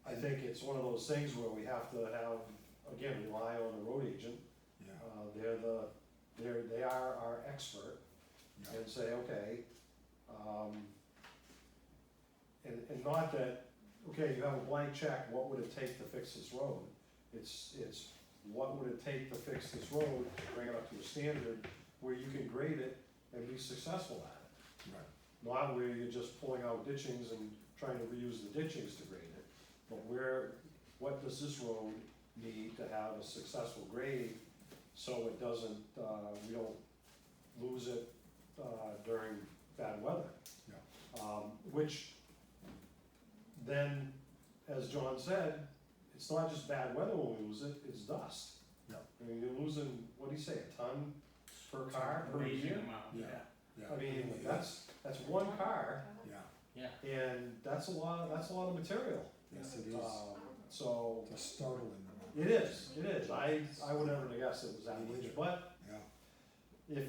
I think it's one of those things where we have to again, rely on the road agent. Yeah. They are our expert, Yeah. and say, okay, and not that, okay, you have a blank check, what would it take to fix this road? It's what would it take to fix this road, bring it up to a standard where you can grade it and be successful at it. Right. Not where you're just pulling out ditchings and trying to reuse the ditchings to grade it, but what does this road need to have a successful grade, so it doesn't, we don't lose it, during bad weather. Yeah. Which then, as John said, it's not just bad weather when we lose it, it's dust. Yeah. I mean, you're losing, what do you say, a ton per car per Amazing year? amount, Yeah. yeah, Yeah. I mean, Really, that's one car, Yeah. yeah. and that's a lot of material. Yes, it is. So, It's a startling amount. it is, I would never have guessed it was that Me much, neither. but Yeah. if,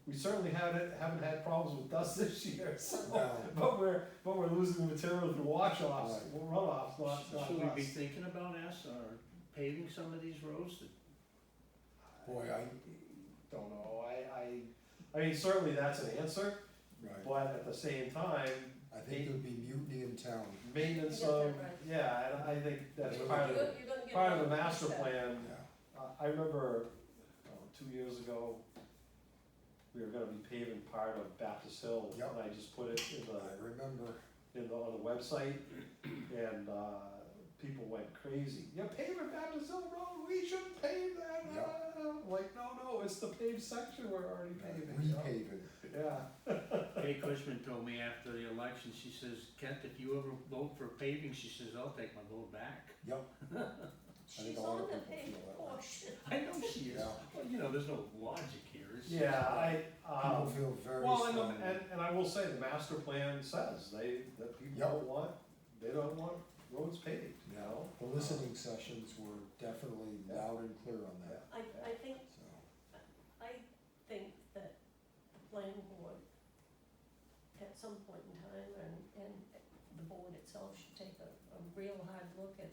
we certainly haven't had problems with dust this year, so. No. But we're losing the material through wash-offs, Right. runoffs, not Should we be dust. thinking about paving some of these roads? Boy, Don't know, I mean, certainly that's an answer, right. but at the same time, I think there'd be mutiny in town. maintenance Get that of, right. yeah, and I think that's You're part of, You're gonna get. part of the more master pushback. plan. Yeah. I remember, 2 years ago, we were gonna be paving part of Baptist Hill, Yep. and I just put it I remember. on the website, and, people went crazy. You're paving Baptist Hill Road, we shouldn't pave that. Yep. I'm like, no, it's the paved section we're already paving. you know? Repaving. Yeah, Kay Cushman told me after the election, she says, Kent, if you ever vote for paving, she says, I'll take my vote back. Yep. I think She's a lot on of the people paved feel that way. portion. I know she is, Yeah. well, there's no logic here, it's. yeah, People feel very well, strongly. and I will say, the master plan says, that people Yep. they don't want roads paved, you Yeah. know? The listening sessions were definitely loud and clear on that, I think so. that the planning board, at some point in time, and the board itself should take a real hard look at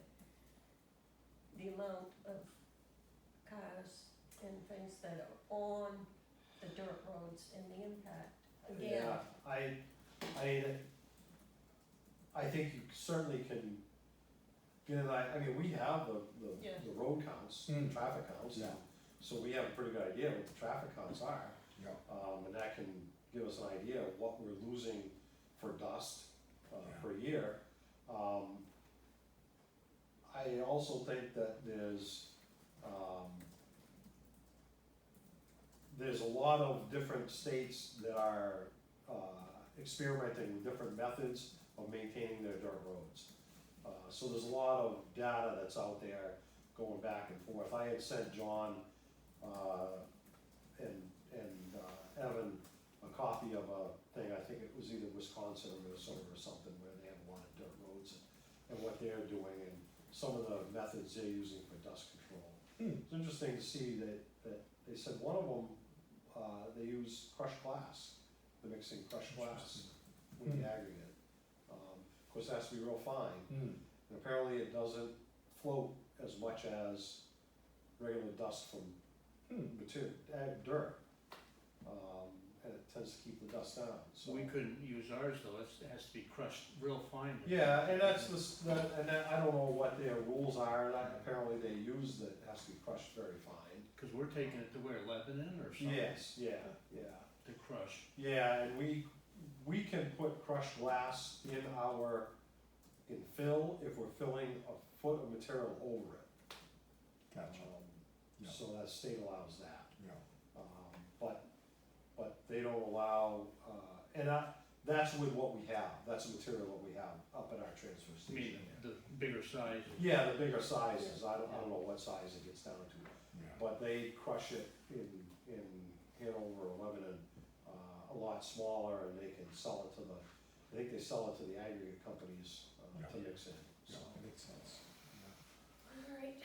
the amount of cars and things that are on the dirt roads and the impact. Again, Yeah, I think you certainly can get an I mean, we have Yeah. the road counts, the Mm. traffic counts. Yeah. So we have a pretty good idea what the traffic counts are, Yeah. and that can give us an idea of what we're losing for dust, Yeah. per year. I also think that there's a lot of different states that are, experimenting with different methods of maintaining their dirt roads. So there's a lot of data that's out there going back and forth. I had sent John, and Evan a copy of a thing, I think it was either Wisconsin or Minnesota or something, where they have a lot of dirt roads and what they're doing and some of the methods they're using for dust control. It's interesting to see that they said one of them, they use crushed glass, they're mixing crushed glass with the aggregate. Of course, it has to be real fine. Hmm. And apparently it doesn't float as much as regular dust from material, dirt. And it tends to keep the dust down, so. We couldn't use ours though, it has to be crushed real fine. Yeah, and that's I don't know what their rules are, apparently they use that it has to be crushed very fine. Cause we're taking it to where, Lebanon or something? Yes, yeah. To crush. Yeah, and we can put crushed glass in fill if we're filling a foot of material over it. Gotcha, Yeah. So that state allows that. yeah. But they don't allow, that's with what we have, that's the material that we have up at our transfer I mean, station. the bigger size. Yeah, the bigger sizes, I don't know what size it gets down to, Yeah. but they crush it in Hanover or Lebanon, a lot smaller, and they can sell it to I think they sell it to the aggregate companies, to mix in, Yeah, so. that makes sense. Alright.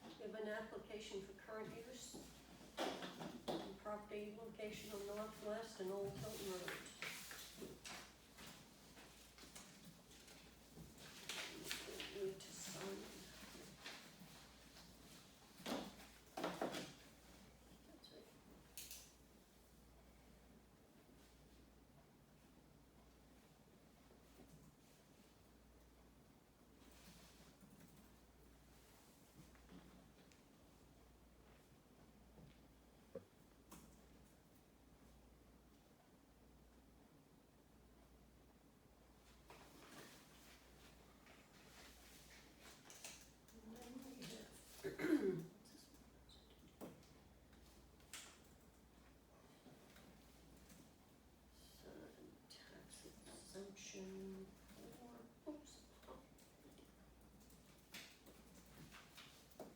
We have an application for current use. Property location on Northwest and Old Hilton Road. Need to sign. That's it. And then we have tax exemption for, oops. Thank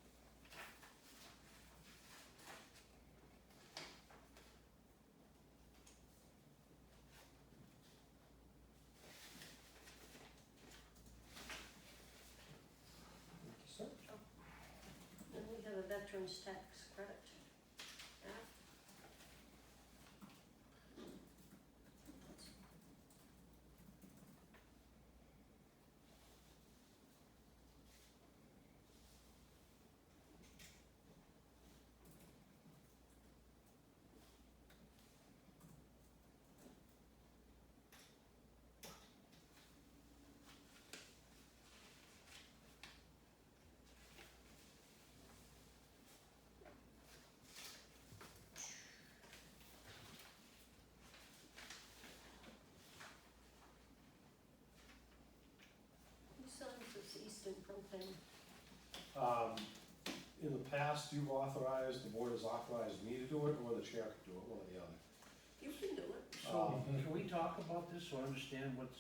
you, sir. Then we have a veteran's tax credit. Yeah. Who signs this Eastern propane? In the past, you've authorized, the board has authorized me to do it, or the chair could do it, one or the other. You can do it. So, can we talk about this so I understand what's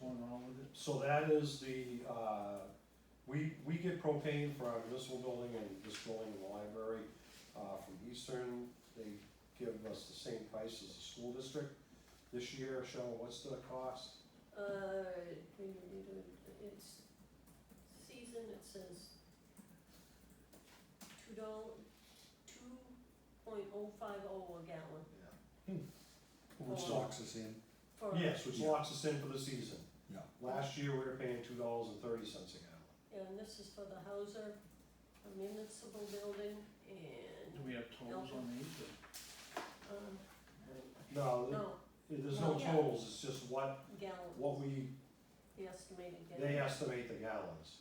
going on with it? So that is we get propane for our municipal building and this building in the library, from Eastern. They give us the same price as the school district. This year, Cheryl, what's the cost? It's season, it says $2.50 a gallon Which locks us in, for. Yes, which Yeah. locks us in for the season. yeah. Last year, we were paying $2.30 a gallon. And this is for the Hauser, a municipal building, Do and, we have tolls on these or? No, no, there's no Yeah. tolls, it's just what gallons, the estimated gallons. they estimate the gallons.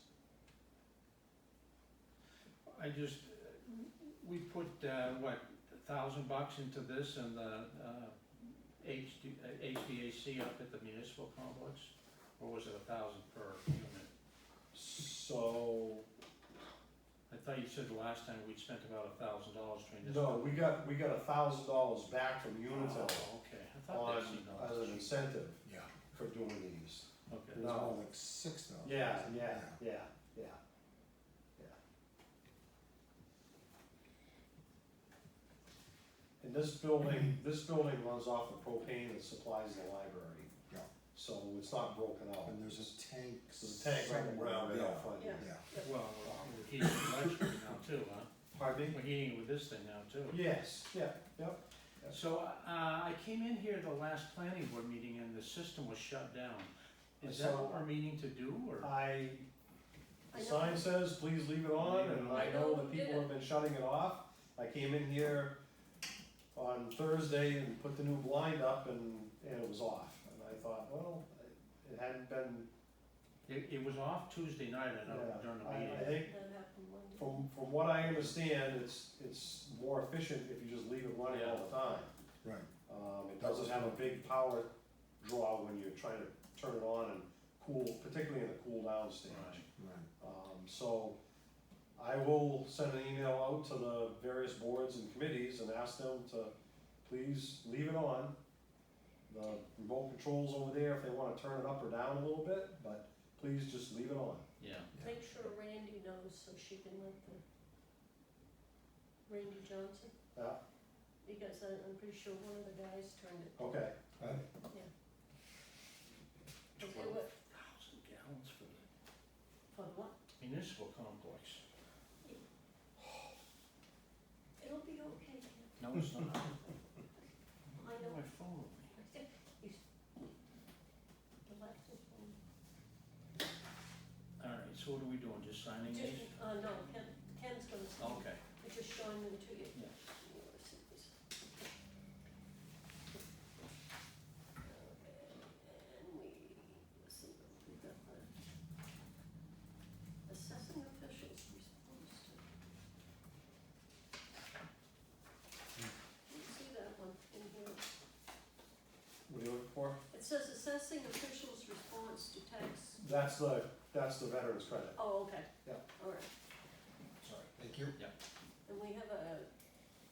I just, we put, what, $1,000 into this and the, HVAC up at the municipal complex? Or was it 1,000 per unit? So, I thought you said the last time we'd spent about $1,000 trying this. no, we got $1,000 back from Unitil Oh, okay, I thought on, that seemed all as an cheap. incentive Yeah, for doing these. Okay, it was No. more like $6,000. Yeah. And this building runs off the propane that supplies the library. Yeah. So it's not broken out. And there's a tank. There's a tank right somewhere, around it yeah. out front. Yeah. Yeah, well, we're heating electric now too, huh? Pardon me? We're heating with this thing now too. Yes, yep. So, I came in here the last planning board meeting and the system was shut down. Is that what we're meaning to do, or? The I know. sign says, please leave it on, Leave it and on. I know that who did people have been shutting it off. I came in here on Thursday and put the new blind up and it was off. And I thought, well, it hadn't been, It was off Tuesday night, I know, yeah, during the I meeting. think That happened Monday. from what I understand, it's more efficient if you just leave it running all the time. Right. It doesn't have a big power draw when you're trying to turn it on and cool, particularly in the cool down stage. Right. Right. So I will send an email out to the various boards and committees and ask them to please leave it on. The remote controls over there, if they wanna turn it up or down a little bit, but please just leave it on. Yeah, Make sure Randy knows so she can let Randy Johnson, Yeah, because I'm pretty sure one of the guys turned it. okay. Yeah. 'Cause they were, 12,000 gallons for the for what? municipal complex. It'll be okay, Ken. No, it's not. I I know. have my phone with me. Relax his phone. Alright, so what are we doing, just signing these? No, Ken's gonna sign. Okay, We're just showing them to you. yeah. And let's see, we got the assessing officials response to. Didn't see that one in here. What are you looking for? It says assessing officials response to tax. That's the veterans credit. Oh, okay. Yeah. All right, Sorry, thank you. and we have a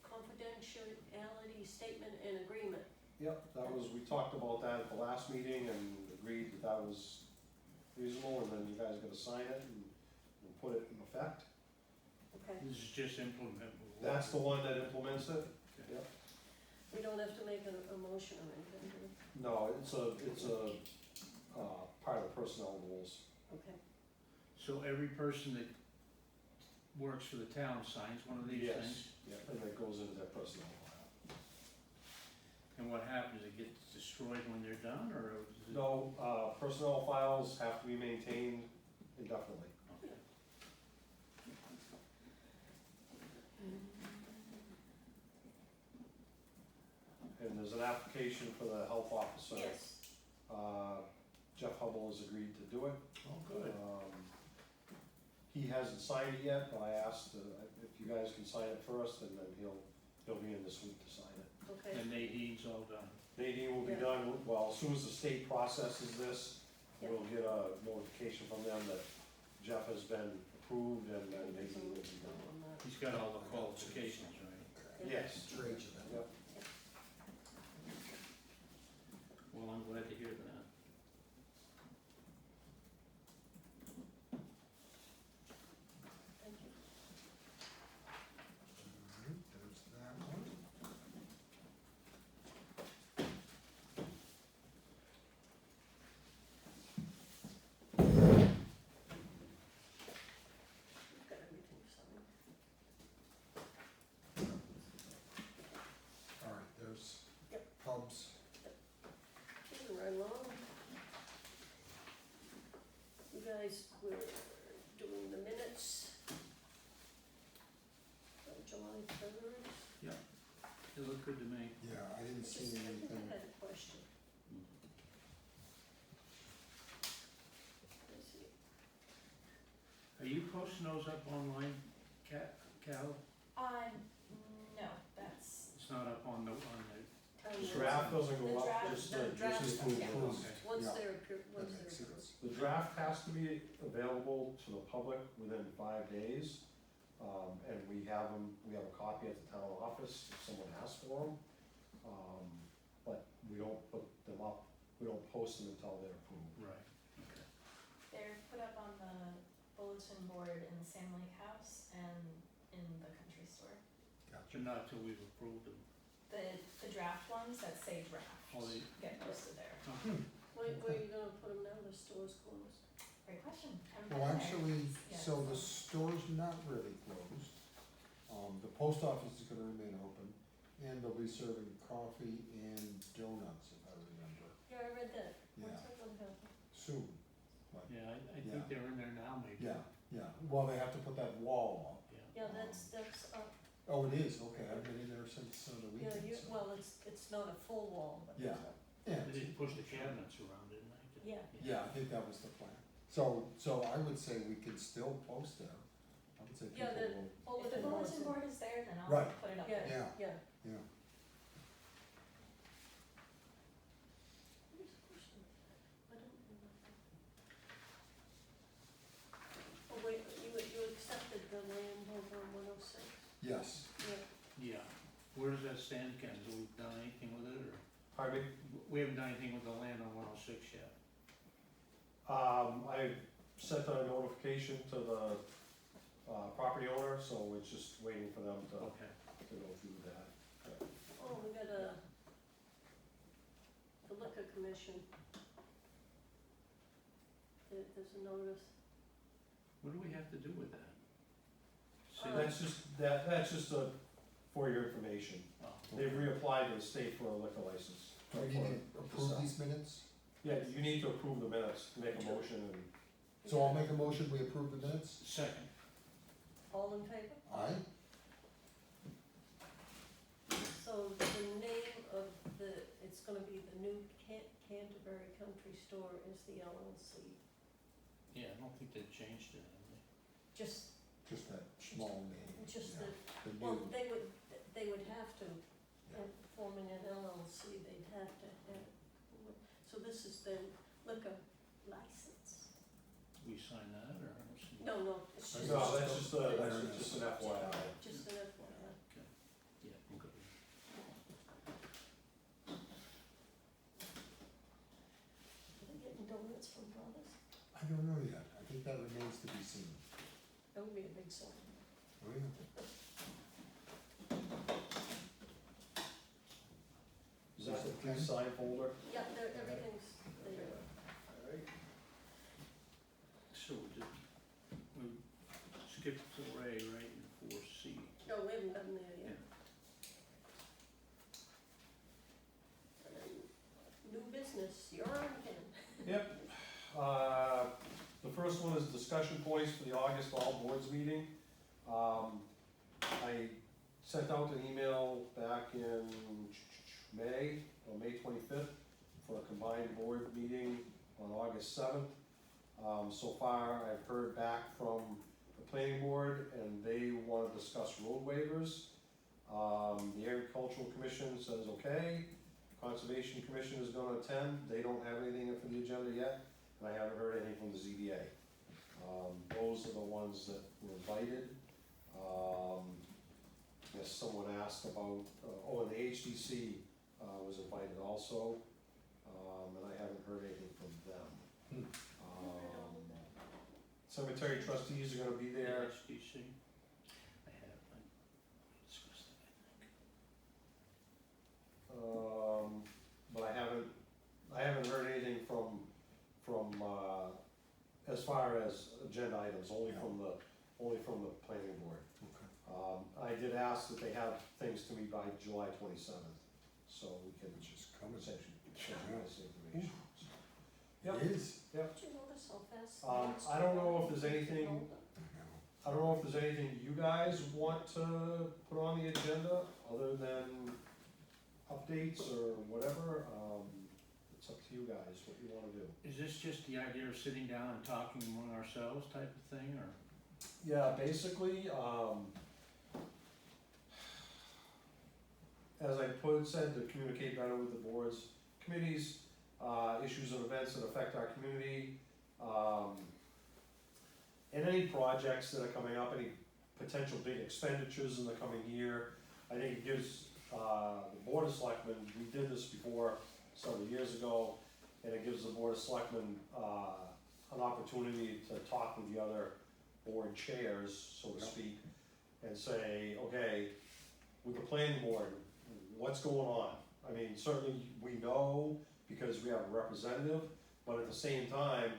confidentiality statement and agreement. Yep, we talked about that at the last meeting and agreed that was reasonable, and then you guys gotta sign it and put it in effect. Okay, This is just implement. That's the one that implements it? Yep. we don't have to make a motion or anything, do we? No, it's a, part of the personnel rules. Okay, So every person that works for the town signs one of these things? Yeah, and it goes into their personnel file. And what happens, it gets destroyed when they're done, or is it? No, personnel files have to be maintained indefinitely. Okay. And there's an application for the health officer. yes, Jeff Hubble has agreed to do it. Oh, good. He hasn't signed it yet, but I asked, if you guys can sign it first, and then he'll be in this week to sign it. okay, And Nadine's all done. Nadine will be Yeah. done, well, as soon as the state processes this, Yeah. we'll get a notification from them that Jeff has been approved, and then Nadine will be done. on that. He's got all the qualifications, right? Yes. Trades of that. Yep. Well, I'm glad to hear that. Thank you. Alright, there's that one. We've got everything signed. Alright, there's Yep. pubs. Moving right along. You guys were doing the minutes of July 3rd. It looked good to me. Yeah, I didn't I see think anything. I had a question. Let's see. Are you posting those up online, Cal? No, that's, It's not up on the, Town The website. draft doesn't The go up, draft- just the the, draft just stuff, the yeah. rules. Okay. Once Yeah. they're, That once makes they're. sense. The draft has to be available to the public within 5 days. And we have a copy at the town office if someone asks for them. But we don't put them up, we don't post them until they're approved. right, okay. they're put up on the bulletin board in the Sam Lake House and in the country store. Gotcha. But not till we've approved them. The draft ones that say draft Oh, they, get posted there. Where are you gonna put them now, the store's closed? Great question. Haven't Well, been there. actually, Yeah, so the store's not really closed. The post office is gonna remain open, and they'll be serving coffee and donuts, if I remember. Yeah, I read that. Yeah. What's that gonna happen? soon. But, Yeah, I Yeah. think they're in there now, maybe. yeah, well, they have to put that wall up. Yeah, that's up, Oh, it is, okay, I've been in there since the yeah, weekend, so. well, it's not a full wall, but it's Yeah. up. Yeah, They didn't push the cabinets around, didn't they? Yeah. yeah, I think that was the plan. So I would say we could still post there. I would say people Yeah, the will, If the bulletin boards bulletin and- board is there, then I'll Right. put it up Yeah, there. yeah, yeah. yeah. What is the question? I don't remember. Oh, wait, you accepted the land over on 106? Yes, Yeah. Yeah, where does that stand, Ken? Have we done anything with it, or? Pardon me? We haven't done anything with the land on 106 yet. I sent a notification to the, property owner, so it's just waiting for them to Okay. go through that. Oh, we got the liquor commission. There's a notice. What do we have to do with that? Say That's just for your information. Oh, They've reapplied to the state for a liquor license. do we need to approve these minutes? Yeah, you need to approve the minutes, make a motion and. So I'll make a motion, we approve the minutes? Second. All in favor? Aye? So the name of it's gonna be the new Canterbury Country Store is the LLC. Yeah, I don't think they've changed it, have they? Just, Just that small name. just yeah, the, the well, new- they would have to, Yeah. forming an LLC, they'd have to have, so this is the liquor license. We sign that, or? I don't see- No, it's just. No, that's just a, That's that's just an FYI. Just an FYI. Yeah, okay. Are they getting donuts from Brothers? I don't know yet, I think that remains to be seen. That would be a big sign. Oh, yeah. Is that the big sign folder? Yeah, everything's there. Alright. So we skipped 4A, right, and 4C. No, we haven't done there yet. New business, you're on again. Yep. The first one is discussion points for the August all boards meeting. I sent out an email back in May, on May 25th, for a combined board meeting on August 7th. So far, I've heard back from the planning board, and they wanna discuss road waivers. The agricultural commission says okay. Conservation Commission is gonna attend, they don't have anything for the agenda yet, and I haven't heard anything from the ZBA. Those are the ones that were invited. Yes, someone asked about, and the HDC, was invited also, and I haven't heard anything from them. Cemetery trustees are gonna be there. HDC. I discussed it, But I haven't heard anything from, as far as agenda items, only from the planning board. Okay. I did ask that they have things to me by July 27th, so we can Just come and essentially share Yeah. this information. Yep. It is. Did you notice how fast? the minutes I don't go know by? if there's anything, I don't know if there's anything you guys want to put on the agenda, other than updates or whatever. It's up to you guys, what you wanna do. Is this just the idea of sitting down and talking among ourselves type of thing, or? Yeah, basically, as I said, to communicate better with the boards, committees, issues and events that affect our community, and any projects that are coming up, any potential big expenditures in the coming year. I think it gives, the Board of Selectmen, we did this before several years ago, and it gives the Board of Selectmen, an opportunity to talk with the other board chairs, so to Yep. speak, and say, okay, with the planning board, what's going on? I mean, certainly we know because we have a representative, but at the same time,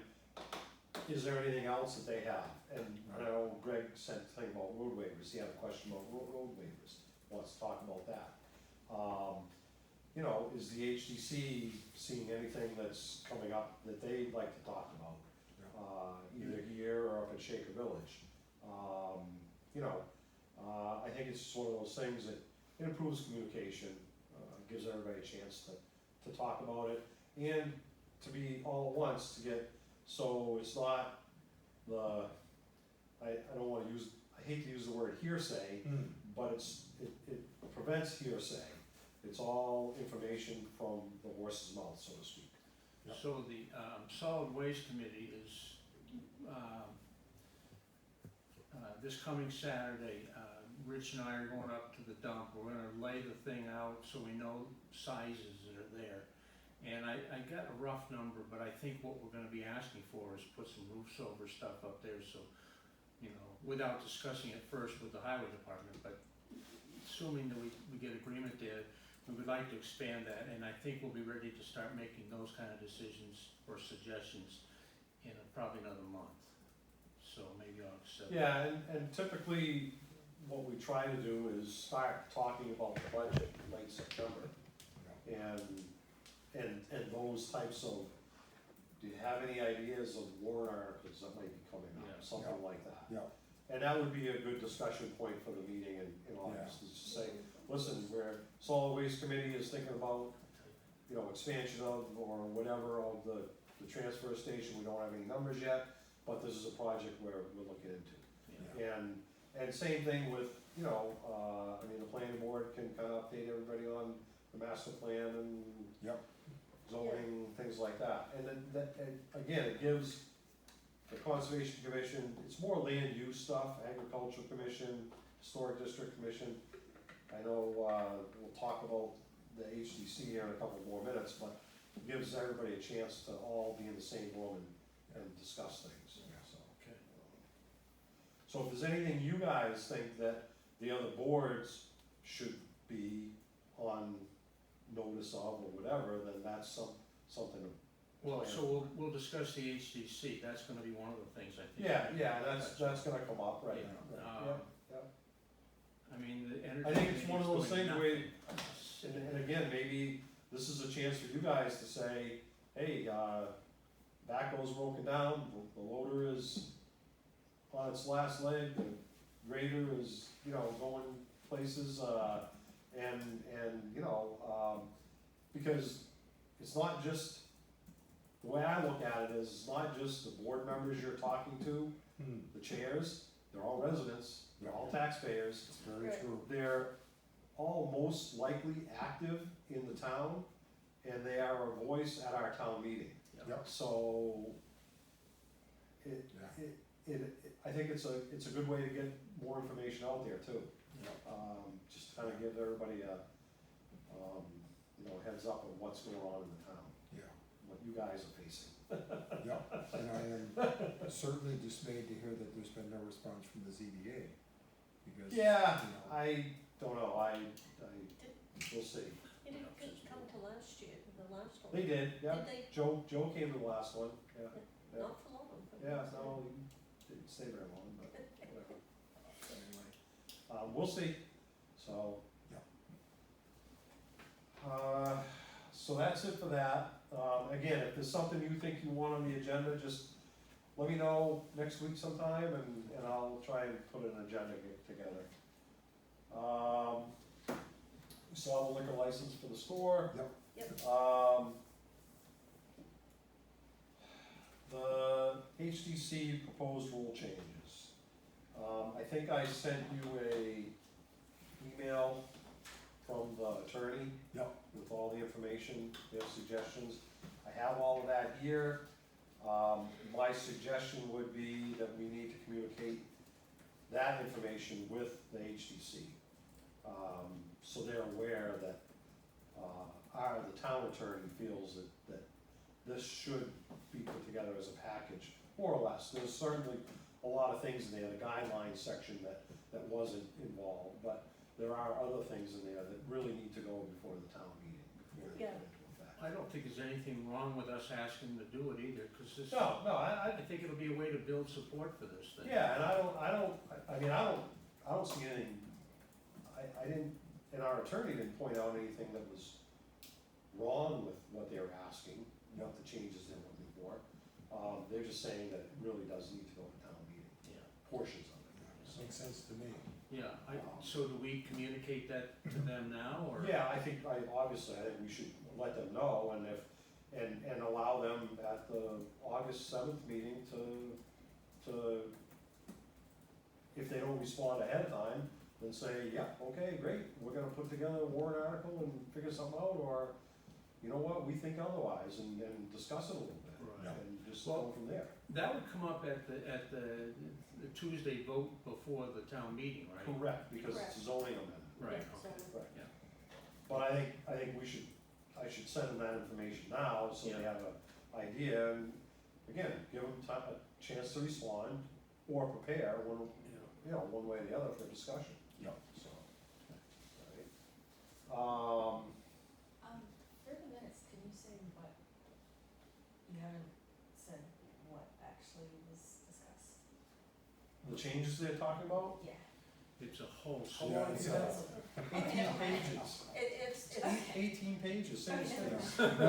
is there anything else that they have? And I know Greg said a thing about road waivers, he had a question about road waivers, wants to talk about that. you know, is the HDC seeing anything that's coming up that they'd like to talk about? Either here or up at Shaker Village. You know, I think it's just one of those things that it improves communication, gives everybody a chance to talk about it, and to be all at once, to get, so it's not the, I don't wanna use, I hate to use the word hearsay, but it prevents hearsay. It's all information from the horse's mouth, so to speak. Yep. So the solid waste committee is, this coming Saturday, Rich and I are going up to the dump. We're gonna lay the thing out so we know sizes that are there. And I got a rough number, but I think what we're gonna be asking for is put some roofs over stuff up there, so, you know, without discussing it first with the highway department, but assuming that we get agreement there, we would like to expand that, and I think we'll be ready to start making those kind of decisions or suggestions in probably another month. So maybe August 7th. Yeah, and typically, what we try to do is start talking about the budget in late September. And those types of, do you have any ideas of warrant articles that might be coming up, Yeah. something like that? Yeah. And that would be a good discussion point for the meeting in August, is to say, listen, we're, solid waste committee is thinking about, you know, expansion of, or whatever, of the transfer station, we don't have any numbers yet, but this is a project we're looking into. Yeah. And same thing with, you know, I mean, the planning board can kind of update everybody on the master plan and Yep. zoning, things like that. And then, and again, it gives the conservation commission, it's more land use stuff, agricultural commission, historic district commission. I know, we'll talk about the HDC here in a couple more minutes, but it gives everybody a chance to all be in the same room and discuss things, so. Okay. So if there's anything you guys think that the other boards should be on notice of or whatever, then that's something to. Well, plan. so we'll discuss the HDC, that's gonna be one of the things I think. Yeah, that's gonna come up, right, Yeah. right, yeah. I mean, the energy. I think it's one of those committee's things doing where, nothing. and again, maybe this is a chance for you guys to say, hey, backhoe's broken down, the loader is on its last leg, the grader is, you know, going places, and, you know, because it's not just, the way I look at it is, it's not just the board members you're talking to, the chairs, they're all residents, they're all taxpayers, It's very Right. true. they're all most likely active in the town, and they are a voice at our town meeting. Yep. So, Yeah. I think it's a good way to get more information out there too. Just to kind of give everybody a, you know, heads up of what's going on in the town, Yeah. what you guys are facing. Yeah, and I am certainly dismayed to hear that there's been no response from the ZBA, because, Yeah, you know, I don't know, we'll see. It didn't come to last year, the last one. They did, yeah, Did they? Joe came to the last one, yeah, yeah. Not for long, but. Yeah, no, he didn't stay very long, but whatever. But anyway, we'll see, so. So that's it for that. Again, if there's something you think you want on the agenda, just let me know next week sometime and I'll try and put an agenda together. We saw the liquor license for the store. Yep. The HDC proposed rule changes. I think I sent you a email from the attorney. Yep. With all the information, their suggestions. I have all of that here. My suggestion would be that we need to communicate that information with the HDC. So they're aware that, the town attorney feels that this should be put together as a package, more or less. There's certainly a lot of things in there, the guidelines section that wasn't involved, but there are other things in there that really need to go before the town meeting, before they Yeah. put into effect. I don't think there's anything wrong with us asking them to do it either, cause this, No, I think it'll be a way to build support for this thing. yeah, and I don't see anything, I didn't, and our attorney didn't point out anything that was wrong with what they're asking, what the changes they're looking for. They're just saying that it really does need to go to town meeting, Yeah. portions of it. Makes sense to me. Yeah, so do we communicate that to them now, or? Yeah, obviously, I think we should let them know, and and allow them at the August 7th meeting to, if they don't respond ahead of time, then say, yeah, okay, great, we're gonna put together a warrant article and figure something out, or, you know what, we think otherwise, and discuss it a little bit, Right. and just go from there. That would come up at the Tuesday vote before the town meeting, right? Correct, because it's a zoning amendment. Right, Yeah, okay. so- Right. Yeah. But I think I should send them that information now, so they Yeah. have an idea, and again, give them a chance to respond, or prepare one, one way or the other for discussion. Yep. So, right. For the minutes, can you say what, you haven't said what actually was discussed? The changes they're talking about, Yeah. It's a whole. Yeah, it's, 18 pages, It's, 18 pages, same Okay. things. never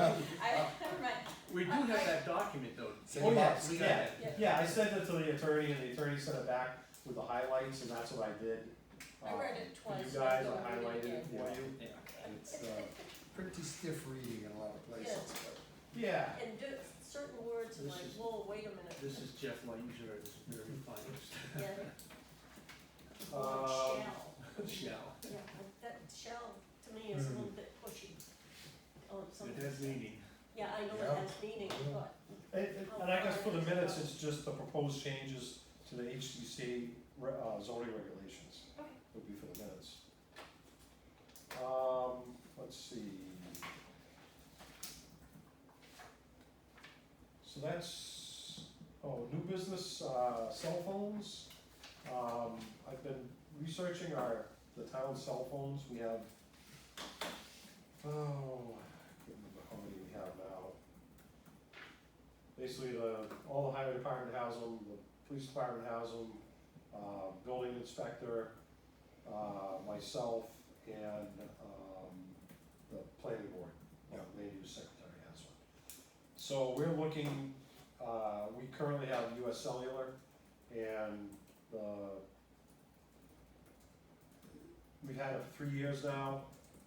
mind. We do have that document though. Oh, yes, We got yeah. that. Yeah, I sent it to the attorney, and the attorney sent it back with the highlights, and that's what I did. I read it For twice. you guys, so I I read highlighted it again. for you. Yeah. It's pretty stiff reading in a lot of places, but. Yeah. And certain words are This like, is- whoa, wait a minute. This is Jeff Leiser, this very finest. Yeah. The Um, word shall. Shall. Yeah, that shall, to me, is a little bit pushy on some. It has meaning. Yeah, I know Yeah. it has meaning, but, And I guess for the minutes, it's just the proposed changes to the HDC zoning regulations. Okay. Would be for the minutes. Let's see. So that's, new business, cell phones. I've been researching the town cell phones. We have, I can't remember how many we have now. Basically, all the highway department has them, the police department has them, building inspector, myself, and, the planning board, land use secretary has one. So we're looking, we currently have US Cellular, and we've had it for 3 years now.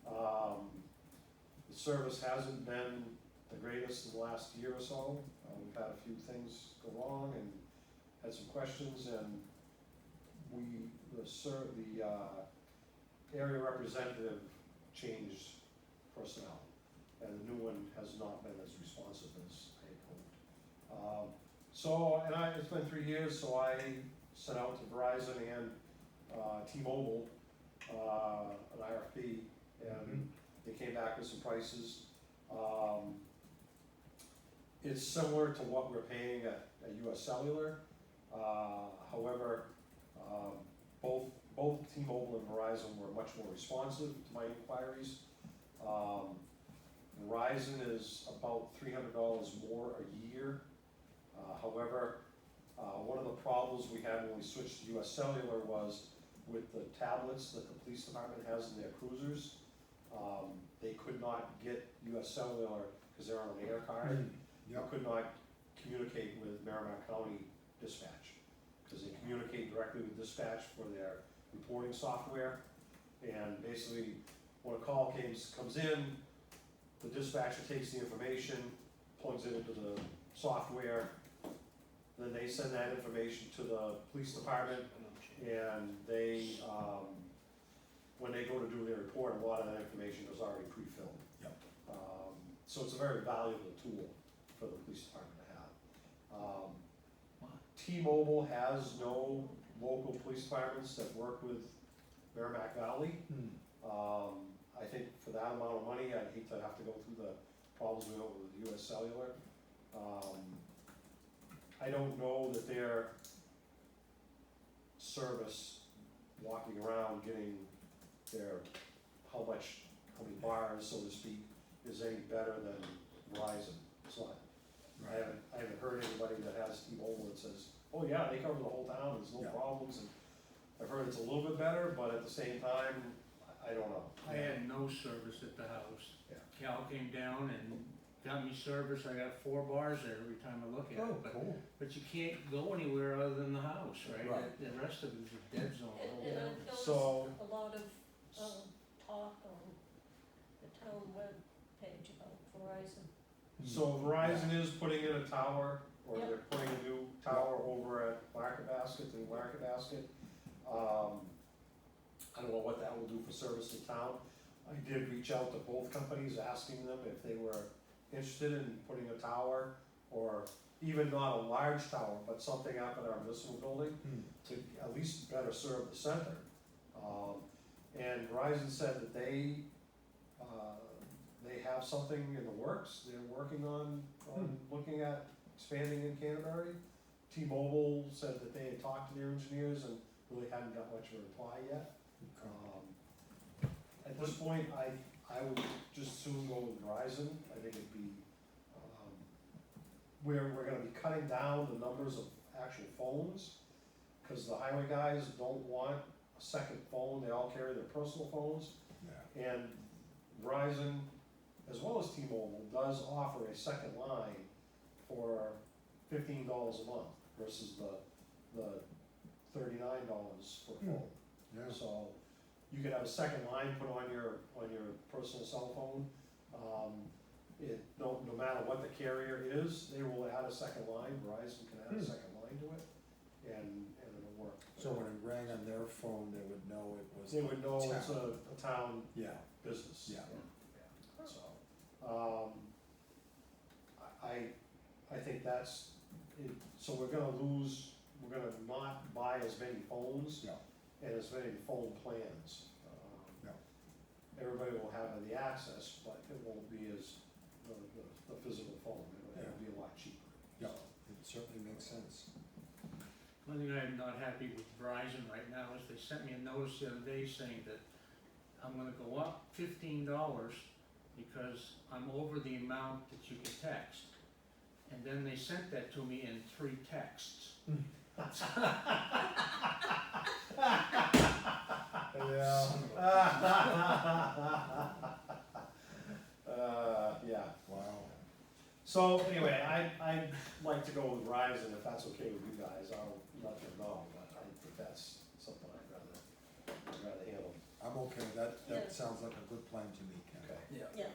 The service hasn't been the greatest in the last year or so. We've had a few things go wrong and had some questions, and the area representative changed personnel, and the new one has not been as responsive as I had hoped. It's been 3 years, so I sent out to Verizon and T-Mobile an RFP, and they came back with some prices. It's similar to what we're paying at US Cellular. However, both T-Mobile and Verizon were much more responsive to my inquiries. Verizon is about $300 more a year. However, one of the problems we had when we switched to US Cellular was with the tablets that the police department has in their cruisers. They could not get US Cellular because they're on an air card. They could not communicate with Merrimack County Dispatch, because they communicate directly with dispatch for their reporting software. And basically, when a call comes in, the dispatcher takes the information, plugs it into the software, then they send that information to the police department, and they, when they go to do their report, a lot of that information is already pre-filled. Yep. So it's a very valuable tool for the police department to have. T-Mobile has no local police departments that work with Merrimack Valley. I think for that amount of money, I'd hate to have to go through the problems we have with US Cellular. I don't know that their service, walking around getting how many bars, so to speak, is any better than Verizon. It's not. I haven't heard anybody that has T-Mobile that says, oh yeah, they cover the whole town, there's no Yeah. problems, and I've heard it's a little bit better, but at the same time, I don't know. I had no service at the house. Yeah. Cal came down and got me service, I got 4 bars there every time I look at Oh, it, but, cool. but you can't go anywhere other than the house, right? Right. The rest of it is a dead zone. And I've noticed So- a lot of, talk on the town web page about Verizon. So Verizon is putting in a tower, or Yep. they're putting a new tower over at Market Basket, the Market Basket. I don't know what that will do for service in town. I did reach out to both companies, asking them if they were interested in putting a tower, or even not a large tower, but something up at our municipal building Hmm. to at least better serve the center. And Verizon said that they have something in the works, they're working on looking at expanding in Canterbury. T-Mobile said that they had talked to their engineers and really hadn't got much of a reply yet. At this point, I would just soon go with Verizon. I think it'd be, we're gonna be cutting down the numbers of actual phones, cause the highway guys don't want a second phone, they all carry their personal phones. Yeah. And Verizon, as well as T-Mobile, does offer a second line for $15 a month versus the $39 for a phone. Yeah. So you could have a second line put on your personal cell phone. No matter what the carrier is, they will add a second line, Verizon can add a second line to it, and it'll work. So when it rang on their phone, they would know it was. They would know it's town. a town Yeah, business. Yeah. So, I think that's, it, so we're gonna not buy as many phones yeah, and as many phone plans. Yeah. Everybody will have the access, but it won't be as, the physical phone, it'll be a lot cheaper. Yeah. So, it certainly makes sense. One thing I'm not happy with Verizon right now is they sent me a notice the other day saying that I'm gonna go up $15 because I'm over the amount that you can text. And then they sent that to me in 3 texts. Yeah. Wow. So anyway, I'd like to go with Verizon, if that's okay with you guys, I'll let them know, but I think that's something I'd rather handle. I'm okay, that Yeah. sounds like a good plan to me, Ken. Okay. Yeah.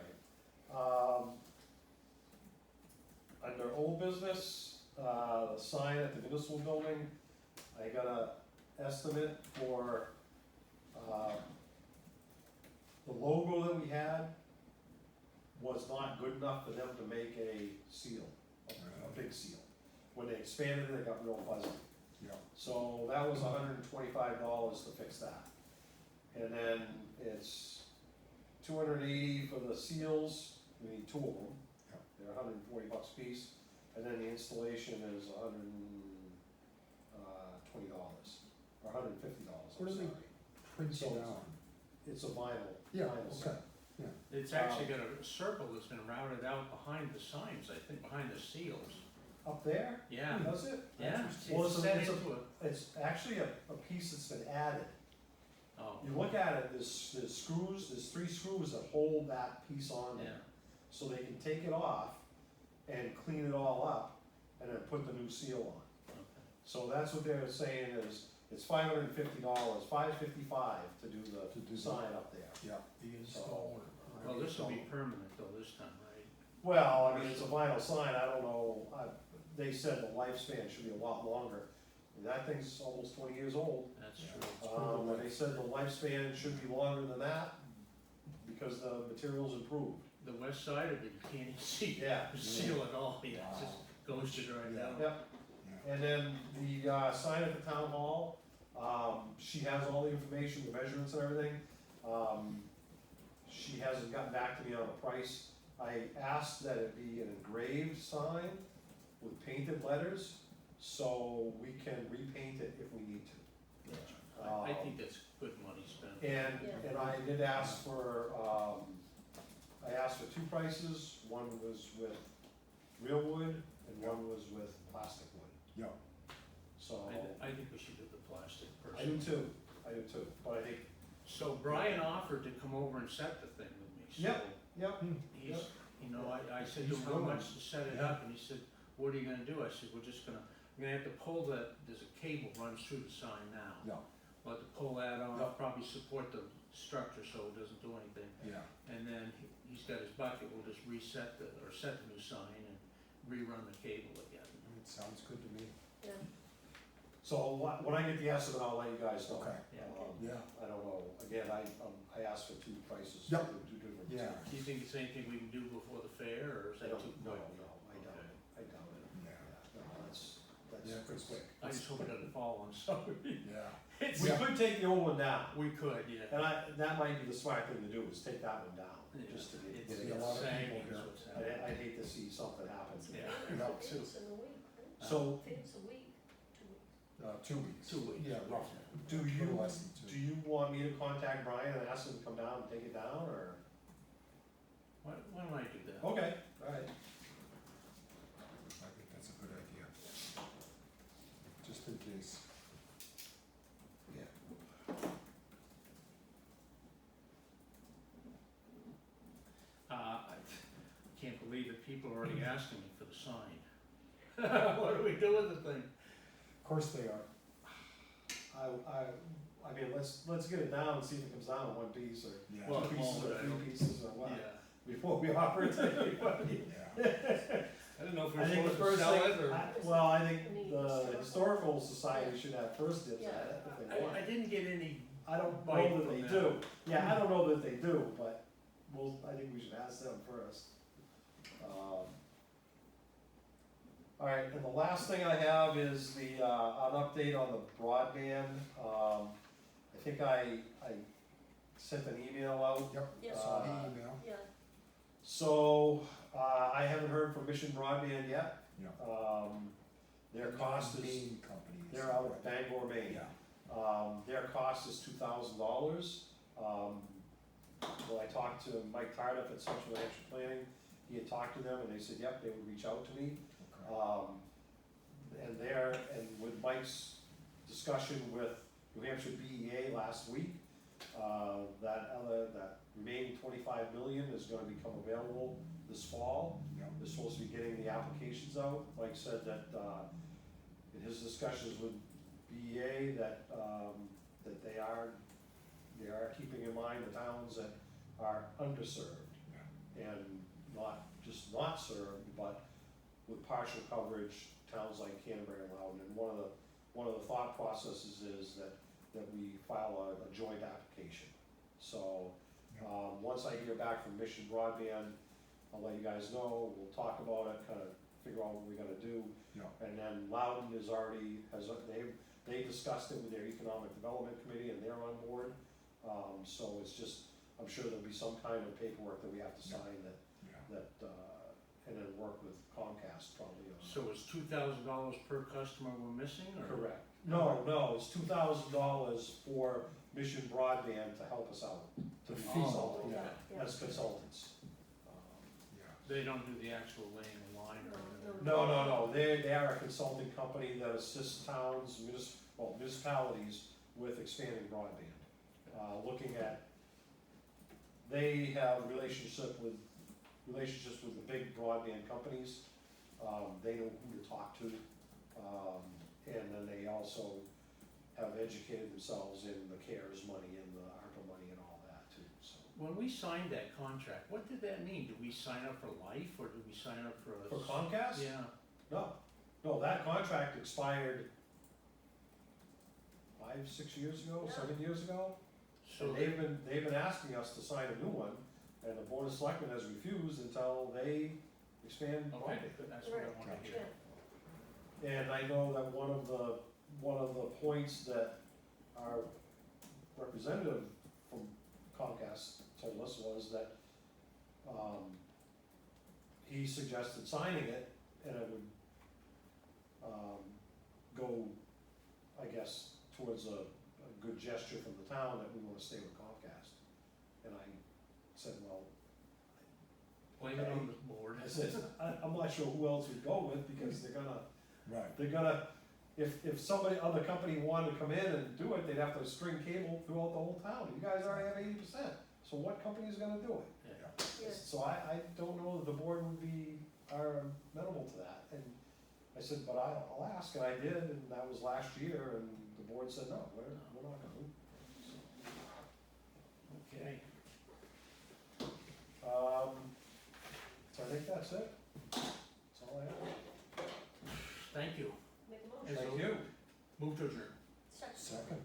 Under old business, the sign at the municipal building, I got a estimate for, the logo that we had was not good enough for them to make a seal, a big seal. When they expanded it, it got real fuzzy. Yeah, So that was $125 to fix that. And then it's $280 for the seals, we need 2 of them. Yeah. They're $140 a piece, and then the installation is $120, or $150, What I'm are they sorry. printed So- on. It's a vinyl, Yeah, vinyl okay, set. It's actually got a circle that's been routed out behind the signs, I think, behind the seals. Up there, Yeah, does it? yeah. Well, It's it's set a- into it. It's actually a piece that's been added. Oh, You look at it, there's screws, there's 3 screws that hold that piece on there. yeah. So they can take it off and clean it all up, and then put the new seal on. Okay. So that's what they're saying is, it's $550, $555 to do To do the sign up there. Yeah, the install. Well, this will be permanent though this time, right? Well, I mean, it's a vinyl sign, I don't know, they said the lifespan should be a lot longer. And that thing's almost 20 years old. That's Yeah. true. And they said the lifespan should be longer than that, because the material's improved. The west side of it, you can't even see Yeah. the seal at all, yeah, it Wow. just goes to right down. Yep. And then the sign at the town hall, she has all the information, the measurements and everything. She hasn't gotten back to me on the price. I asked that it be an engraved sign with painted letters, so we can repaint it if we need to. I think that's good money spent. And, Yeah. and I did ask for, I asked for 2 prices, one was with real wood and one was with plastic wood, Yeah, so. I think we should do the plastic I do personally. too, but I think So Brian offered to come over and set the thing with me, so. Yep. Yep, He's, you know, I said to He's him, how willing. much to set it up, and he said, what are you gonna do? I said, we're gonna have to pull there's a cable runs through the sign now. Yeah, We'll have to pull that Yeah. off, probably support the structure so it doesn't do anything. yeah, And then he's got his bucket, we'll just set the new sign and rerun the cable again. it sounds good to me. Yeah, so when I get the estimate, I'll let you guys know. Okay. Yeah. Yeah, I don't know, again, I asked for two prices, Yep. two different. Yeah. Do you think it's anything we can do before the fair, or is I that don't, too no, quick? no, I doubt it, I doubt it. yeah, No, that's Yeah, pretty quick. I just hope it doesn't fall on somebody. yeah. We could take the old one down, We could, yeah. and that might be the smart thing to do, is take that one down, Yeah. just to It's get a it. lot of sagging people is here. what's happening. I'd hate to see something happen. Yeah. Yeah. Fits in a week, right? So, Fits a week, 2 weeks. 2 weeks. 2 weeks. Yeah, roughly. do Little you, less than two. do you want me to contact Brian and ask him to come down and take it down, or? Why don't I do that? Okay, alright. I think that's a good idea. Just in case. I can't believe that people are already asking me for the sign. What do we do with the thing? Of course they are. I mean, let's get it down and see if it comes down in one piece, or Yeah. Well, two pieces, or I three don't- pieces, or what, Yeah. before we offer it to anybody. Yeah. I don't know if I we're think the supposed to first sell thing, it or. well, I think the historical society should have first dibs at it if they want. I didn't get any, I don't bite know that from they that. do. Yeah, I don't know that they do, but I think we should ask them first. Alright, and the last thing I have is an update on the broadband. I think I sent an email out. Yep, Yeah. saw the email. Yeah, So, I haven't heard from Mission Broadband yet. Yeah. Their cost is, Main companies. they're out of Bangor, Maine. Yeah, Their cost is $2,000. When I talked to Mike Tardif at Central New Hampshire Planning, he had talked to them and they said, yep, they would reach out to me. okay. And with Mike's discussion with New Hampshire BEA last week, that remaining 25 million is gonna become available this fall. Yeah, They're supposed to be getting the applications out. Mike said that, in his discussions with BEA, that they are keeping in mind the towns that are underserved. yeah, And not served, but with partial coverage, towns like Canterbury and Loudon. And one of the thought processes is that we file a joint application. So, once I hear back from Mission Broadband, I'll let you guys know, we'll talk about it, kinda figure out what we're gonna do. yeah, And then Loudon they discussed it with their Economic Development Committee and they're on board. So it's just, I'm sure there'll be some kind of paperwork that we have to sign yeah. and then work with Comcast probably on. so it's $2,000 per customer we're missing, or? Correct. No, it's $2,000 for Mission Broadband to help us out, to be The consultants, Yeah. yeah. as consultants. Yeah. They don't do the actual laying the line or anything? No, they are a consulting company that assists towns, municipalities with expanding broadband. Looking at, they have relationships with the big broadband companies. They know who to talk to. And then they also have educated themselves in the CARES money and the ARPA money and all that too, so. When we signed that contract, what did that mean? Did we sign up for life, or did we sign up for a? For Comcast? Yeah, No, that contract expired 5-6 years ago, Yeah. 7 years ago. so And they've been asking us to sign a new one, and the Board of Selectmen has refused until they expand okay, broadband. good, that's what I Right. wanted to Yeah, hear. And I know that one of the points that our representative from Comcast told us was that, he suggested signing it, and it would, go, I guess, towards a good gesture from the town that we wanna stay with Comcast. And I said, well, Blame it on the board. I said, I'm not sure who else we'd go with, because Right, they're gonna, if somebody, other company wanted to come in and do it, they'd have to string cable throughout the whole town. You guys already have 80%, so what company is gonna do it? Yes, So I don't know that the board would be, are amenable to that, and I said, but I'll ask, and I did, and that was last year, and the board said, no, we're not gonna. Okay, So I think that's it, that's all I have. thank you. make a motion. Thank you. Move to adjourn. Second. Second.